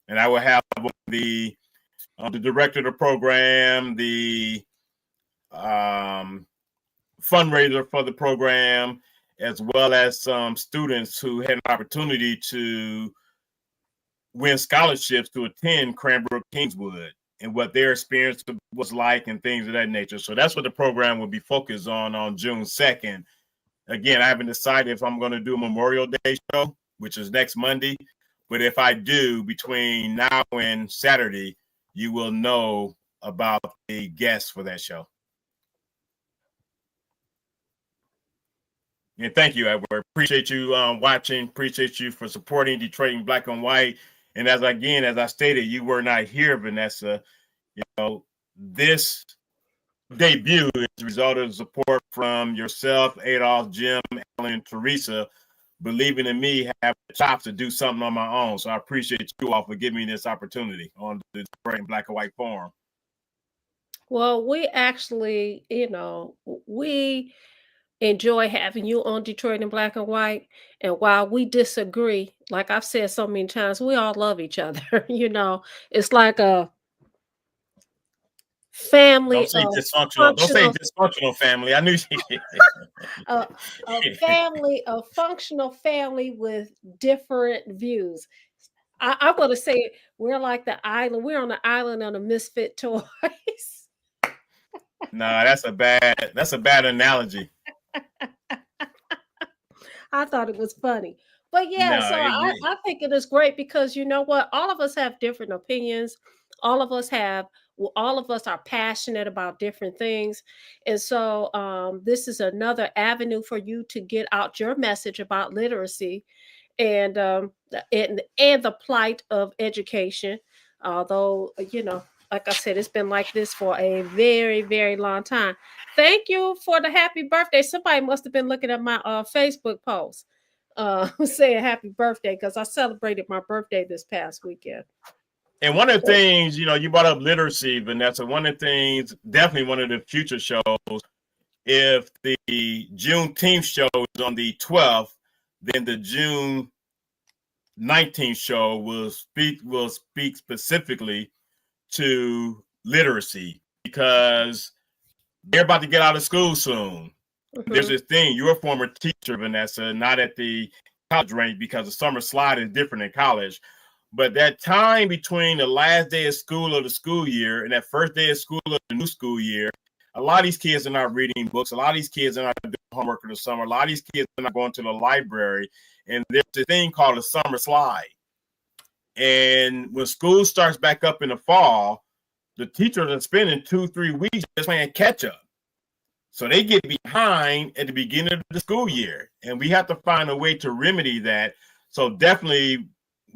And I will have the director of the program, the fundraiser for the program, as well as some students who had an opportunity to win scholarships to attend Cranbrook Kingswood and what their experience was like and things of that nature. So that's what the program will be focused on June 2nd. Again, I haven't decided if I'm going to do a Memorial Day show, which is next Monday. But if I do, between now and Saturday, you will know about the guests for that show. And thank you, Edward. Appreciate you watching. Appreciate you for supporting Detroit in Black and White. And as I stated, you were not here, Vanessa. This debut is a result of support from yourself, Adolph, Jim, Alan, and Teresa, believing in me, have the chops to do something on my own. So I appreciate you all for giving me this opportunity on the Detroit in Black and White Forum. Well, we actually, we enjoy having you on Detroit in Black and White. And while we disagree, like I've said so many times, we all love each other. It's like a family. Don't say dysfunctional. Don't say dysfunctional family. I knew a functional family with different views. I want to say we're like the island. We're on the island of the misfit toys. No, that's a bad analogy. I thought it was funny. But yeah, so I think it is great because you know what? All of us have different opinions. All of us are passionate about different things. And so this is another avenue for you to get out your message about literacy and the plight of education. Although, like I said, it's been like this for a very, very long time. Thank you for the happy birthday. Somebody must have been looking at my Facebook post saying happy birthday because I celebrated my birthday this past weekend. And one of the things, you brought up literacy, Vanessa. One of the things, definitely one of the future shows, if the Juneteenth show is on the 12th, then the June 19th show will speak specifically to literacy because they're about to get out of school soon. Mm-hmm. There's this thing, you're a former teacher, Vanessa, not at the college range because the summer slide is different in college. But that time between the last day of school of the school year and that first day of school of the new school year, a lot of these kids are not reading books. A lot of these kids are not doing homework in the summer. A lot of these kids are not going to the library. And there's a thing called a summer slide. And when school starts back up in the fall, the teachers are spending 2-3 weeks just playing catch up. So they get behind at the beginning of the school year. And we have to find a way to remedy that. So definitely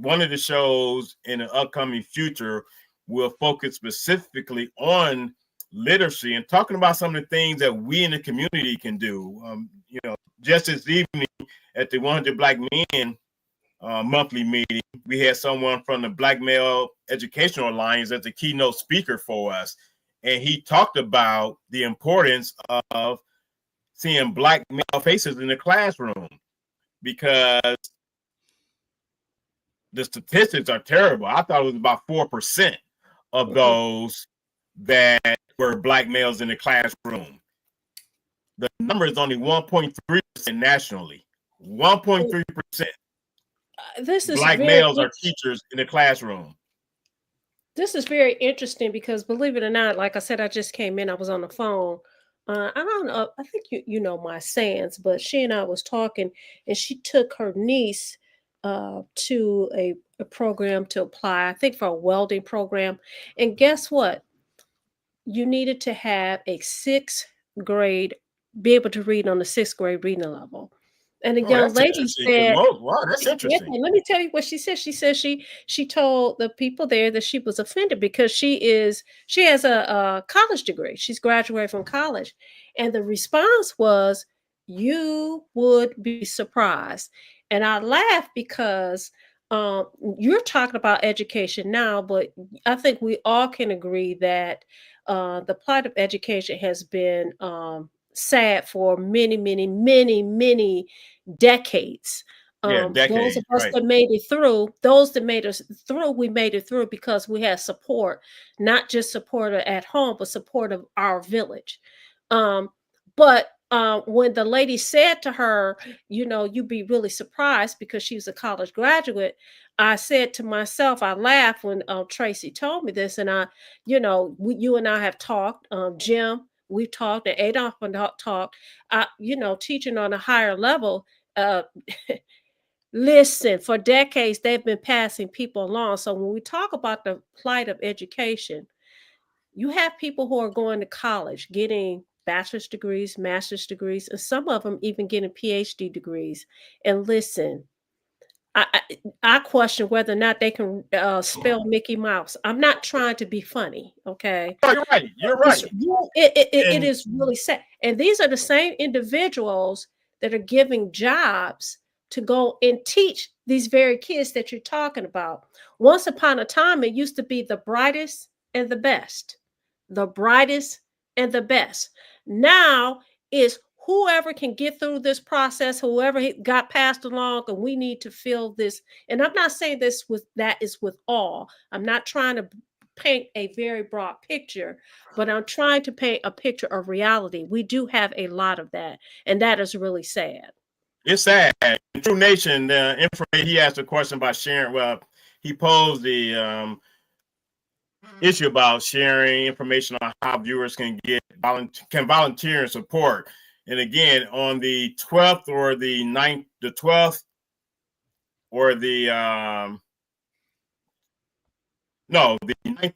one of the shows in the upcoming future will focus specifically on literacy and talking about some of the things that we in the community can do. Just this evening at the 100 Black Men monthly meeting, we had someone from the Black Male Educational Alliance as the keynote speaker for us. And he talked about the importance of seeing Black male faces in the classroom, because the statistics are terrible. I thought it was about 4% of those that were Black males in the classroom. The number is only 1.3% nationally. 1.3%. This is Black males are teachers in the classroom. This is very interesting because, believe it or not, like I said, I just came in. I was on the phone. I don't know. I think you know my sayings, but she and I was talking, and she took her niece to a program to apply, I think for a welding program. And guess what? You needed to have a 6th grade, be able to read on the 6th grade reading level. And the young lady said, wow, that's interesting. Let me tell you what she said. She said she told the people there that she was offended because she has a college degree. She's graduated from college. And the response was, you would be surprised. And I laughed because you're talking about education now, but I think we all can agree that the plight of education has been sad for many, many, many, many decades. Decades, those of us that made it through, we made it through because we had support, not just support at home, but support of our village. But when the lady said to her, you'd be really surprised because she was a college graduate, I said to myself, I laughed when Tracy told me this, and you and I have talked, Jim, we've talked, and Adolph talked, teaching on a higher level. Listen, for decades, they've been passing people along. So when we talk about the plight of education, you have people who are going to college, getting bachelor's degrees, master's degrees, and some of them even getting PhD degrees. And listen, I question whether or not they can spell Mickey Mouse. I'm not trying to be funny, okay? You're right. It is really sad. And these are the same individuals that are giving jobs to go and teach these very kids that you're talking about. Once upon a time, it used to be the brightest and the best. The brightest and the best. Now is whoever can get through this process, whoever got passed along, and we need to fill this. And I'm not saying that is with all. I'm not trying to paint a very broad picture, but I'm trying to paint a picture of reality. We do have a lot of that, and that is really sad. It's sad. True Nation, he asked a question about sharing. Well, he posed the issue about sharing information on how viewers can volunteer and support. And again, on the 12th or the 9th, the 12th or the 9th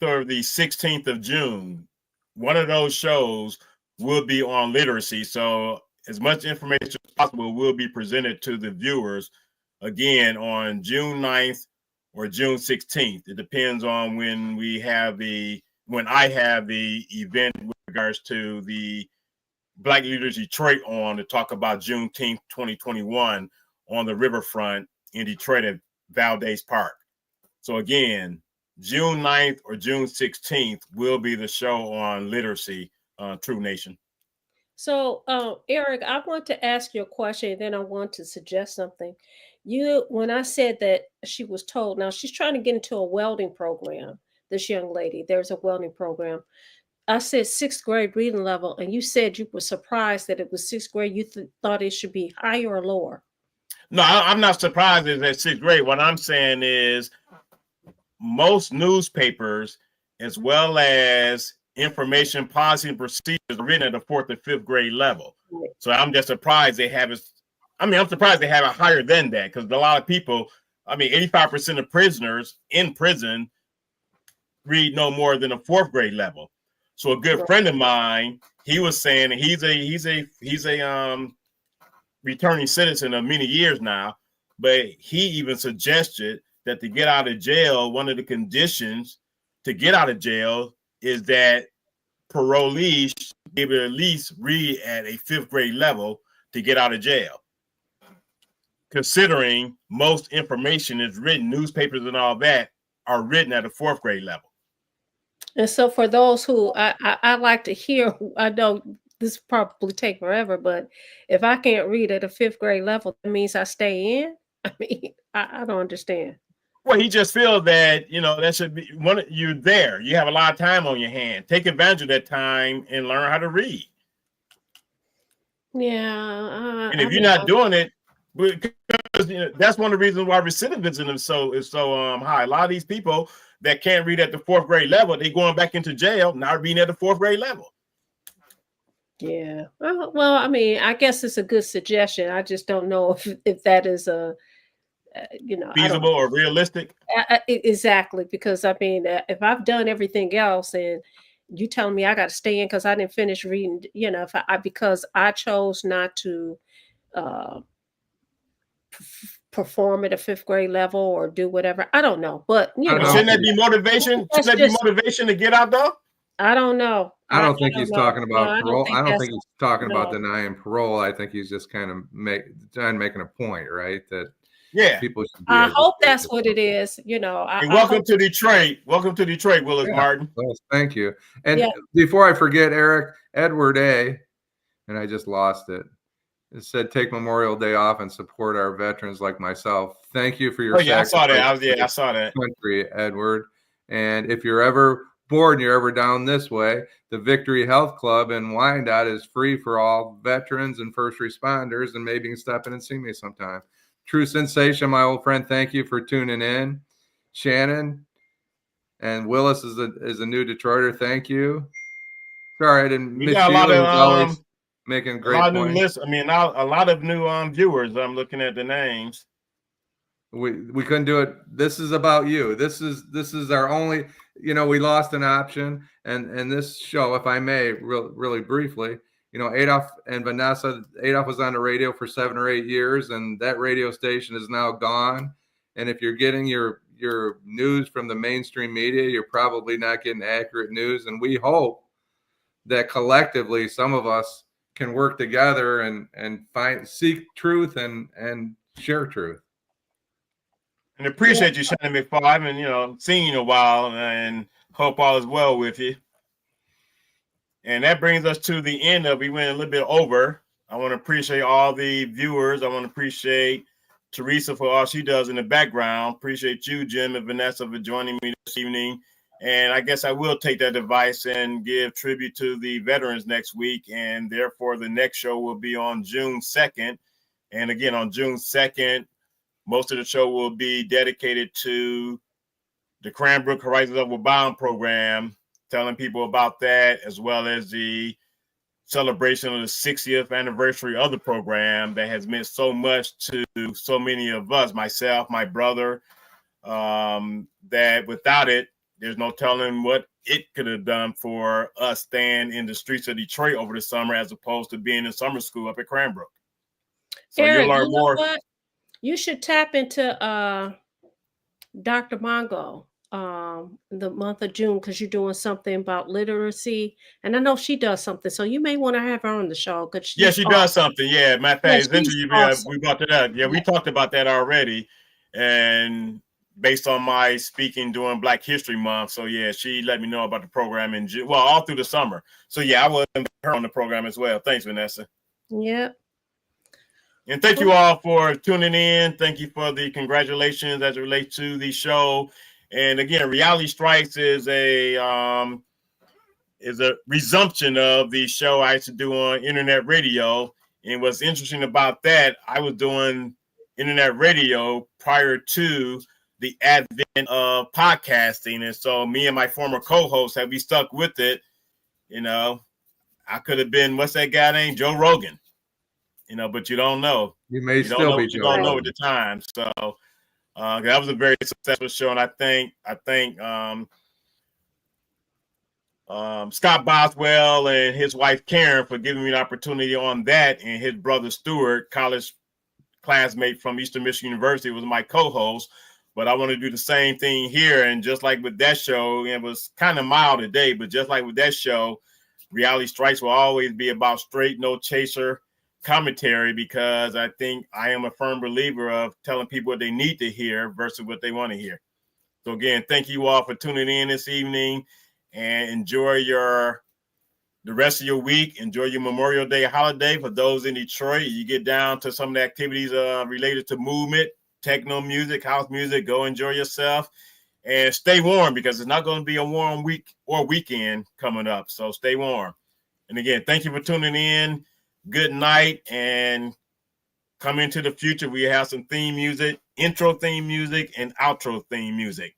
or the 16th of June, one of those shows will be on literacy. So as much information as possible will be presented to the viewers again on June 9th or June 16th. It depends on when I have the event with regards to the Black Leaders Detroit on to talk about Juneteenth 2021 on the riverfront in Detroit at Valdez Park. So again, June 9th or June 16th will be the show on literacy, True Nation. So, Eric, I want to ask you a question, and then I want to suggest something. When I said that she was told, now she's trying to get into a welding program, this young lady, there's a welding program. I said 6th grade reading level, and you said you were surprised that it was 6th grade. You thought it should be higher or lower? No, I'm not surprised it's at 6th grade. What I'm saying is most newspapers, as well as information policy and procedures, are written at the 4th or 5th grade level. Right. So I'm just surprised they have it. I'm surprised they have it higher than that, because a lot of people, 85% of prisoners in prison read no more than a 4th grade level. So a good friend of mine, he was saying, and he's a returning citizen of many years now, but he even suggested that to get out of jail, one of the conditions to get out of jail is that parolees should be able to at least read at a 5th grade level to get out of jail. Considering most information is written, newspapers and all that are written at a 4th grade level. And so for those who I like to hear, I know this probably take forever, but if I can't read at a 5th grade level, that means I stay in. I mean, I don't understand. Well, he just feels that, that should be you're there. You have a lot of time on your hand. Take advantage of that time and learn how to read. Yeah. And if you're not doing it, because that's one of the reasons why recidivism is so high. A lot of these people that can't read at the 4th grade level, they're going back into jail, not reading at the 4th grade level. Yeah. Well, I mean, I guess it's a good suggestion. I just don't know if that is feasible or realistic. Exactly, because I mean, if I've done everything else and you telling me I got to stay in because I didn't finish reading, because I chose not to perform at a 5th grade level or do whatever. I don't know, but shouldn't that be motivation? Shouldn't that be motivation to get out though? I don't know. I don't think he's talking about parole. I don't think he's talking about denying parole. I think he's just kind of making a point, right? That people should be I hope that's what it is. Welcome to Detroit. Welcome to Detroit, Willis Martin. Well, thank you. And before I forget, Eric, Edward A., and I just lost it. It said, take Memorial Day off and support our veterans like myself. Thank you for your sacrifice. I saw that. Country, Edward. And if you're ever bored and you're ever down this way, the Victory Health Club in Wyandotte is free for all veterans and first responders, and maybe you can step in and see me sometime. True Sensation, my old friend, thank you for tuning in. Shannon and Willis is a new Detroiter. Thank you. Sorry, I didn't miss you. A lot of making great points. A lot of new viewers. I'm looking at the names. We couldn't do it. This is about you. This is our only. We lost an option, and this show, if I may, really briefly. Adolf and Vanessa. Adolf was on the radio for 7 or 8 years, and that radio station is now gone. And if you're getting your news from the mainstream media, you're probably not getting accurate news. And we hope that collectively, some of us can work together and seek truth and share truth. And appreciate you sending me 5, and seeing you in a while, and hope all is well with you. And that brings us to the end of. We went a little bit over. I want to appreciate all the viewers. I want to appreciate Teresa for all she does in the background. Appreciate you, Jim and Vanessa, for joining me this evening. And I guess I will take that advice and give tribute to the veterans next week. And therefore, the next show will be on June 2nd. And again, on June 2nd, most of the show will be dedicated to the Cranbrook Horizons Upward Bound program, telling people about that, as well as the celebration of the 60th anniversary of the program that has meant so much to so many of us, myself, my brother, that without it, there's no telling what it could have done for us staying in the streets of Detroit over the summer as opposed to being in summer school up at Cranbrook. So Eric, you'll learn more. What? You should tap into Dr. Mongo the month of June, because you're doing something about literacy, and I know she does something, so you may want to have her on the show. She does something. Yeah, matter of fact, we brought it up. Yeah, we talked about that already, and based on my speaking during Black History Month. So yeah, she let me know about the program in June. Well, all through the summer. So yeah, I will invite her on the program as well. Thanks, Vanessa. Yeah. And thank you all for tuning in. Thank you for the congratulations as it relates to the show. And again, Reality Strikes is a resumption of the show I used to do on internet radio. And what's interesting about that, I was doing internet radio prior to the advent of podcasting. And so me and my former co-host, have we stuck with it, I could have been, what's that guy named? Joe Rogan, but you don't know. You may still be Joe Rogan. You don't know at the time. So that was a very successful show. And I think Scott Boswell and his wife Karen for giving me an opportunity on that, and his brother Stuart, college classmate from Eastern Michigan University, was my co-host But I want to do the same thing here. And just like with that show, it was kind of mild today, but just like with that show, Reality Strikes will always be about straight, no chaser commentary, because I think I am a firm believer of telling people what they need to hear versus what they want to hear. So again, thank you all for tuning in this evening, and enjoy the rest of your week. Enjoy your Memorial Day holiday. For those in Detroit, you get down to some of the activities related to movement, techno music, house music. Go enjoy yourself and stay warm, because it's not going to be a warm week or weekend coming up. So stay warm. And again, thank you for tuning in. Good night, and come into the future. We have some theme music, intro theme music, and outro theme music.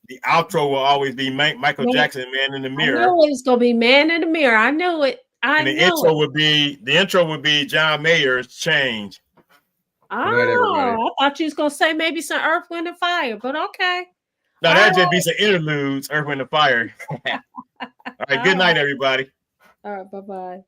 The outro will always be Michael Jackson, Man in the Mirror. I knew it was gonna be Man in the Mirror. I knew it. And the intro would be John Mayer's Change. Oh, I thought you was gonna say maybe some Earth, Wind, and Fire, but okay. No, that'd just be some interludes, Earth, Wind, and Fire. All right, good night, everybody. All right, bye-bye.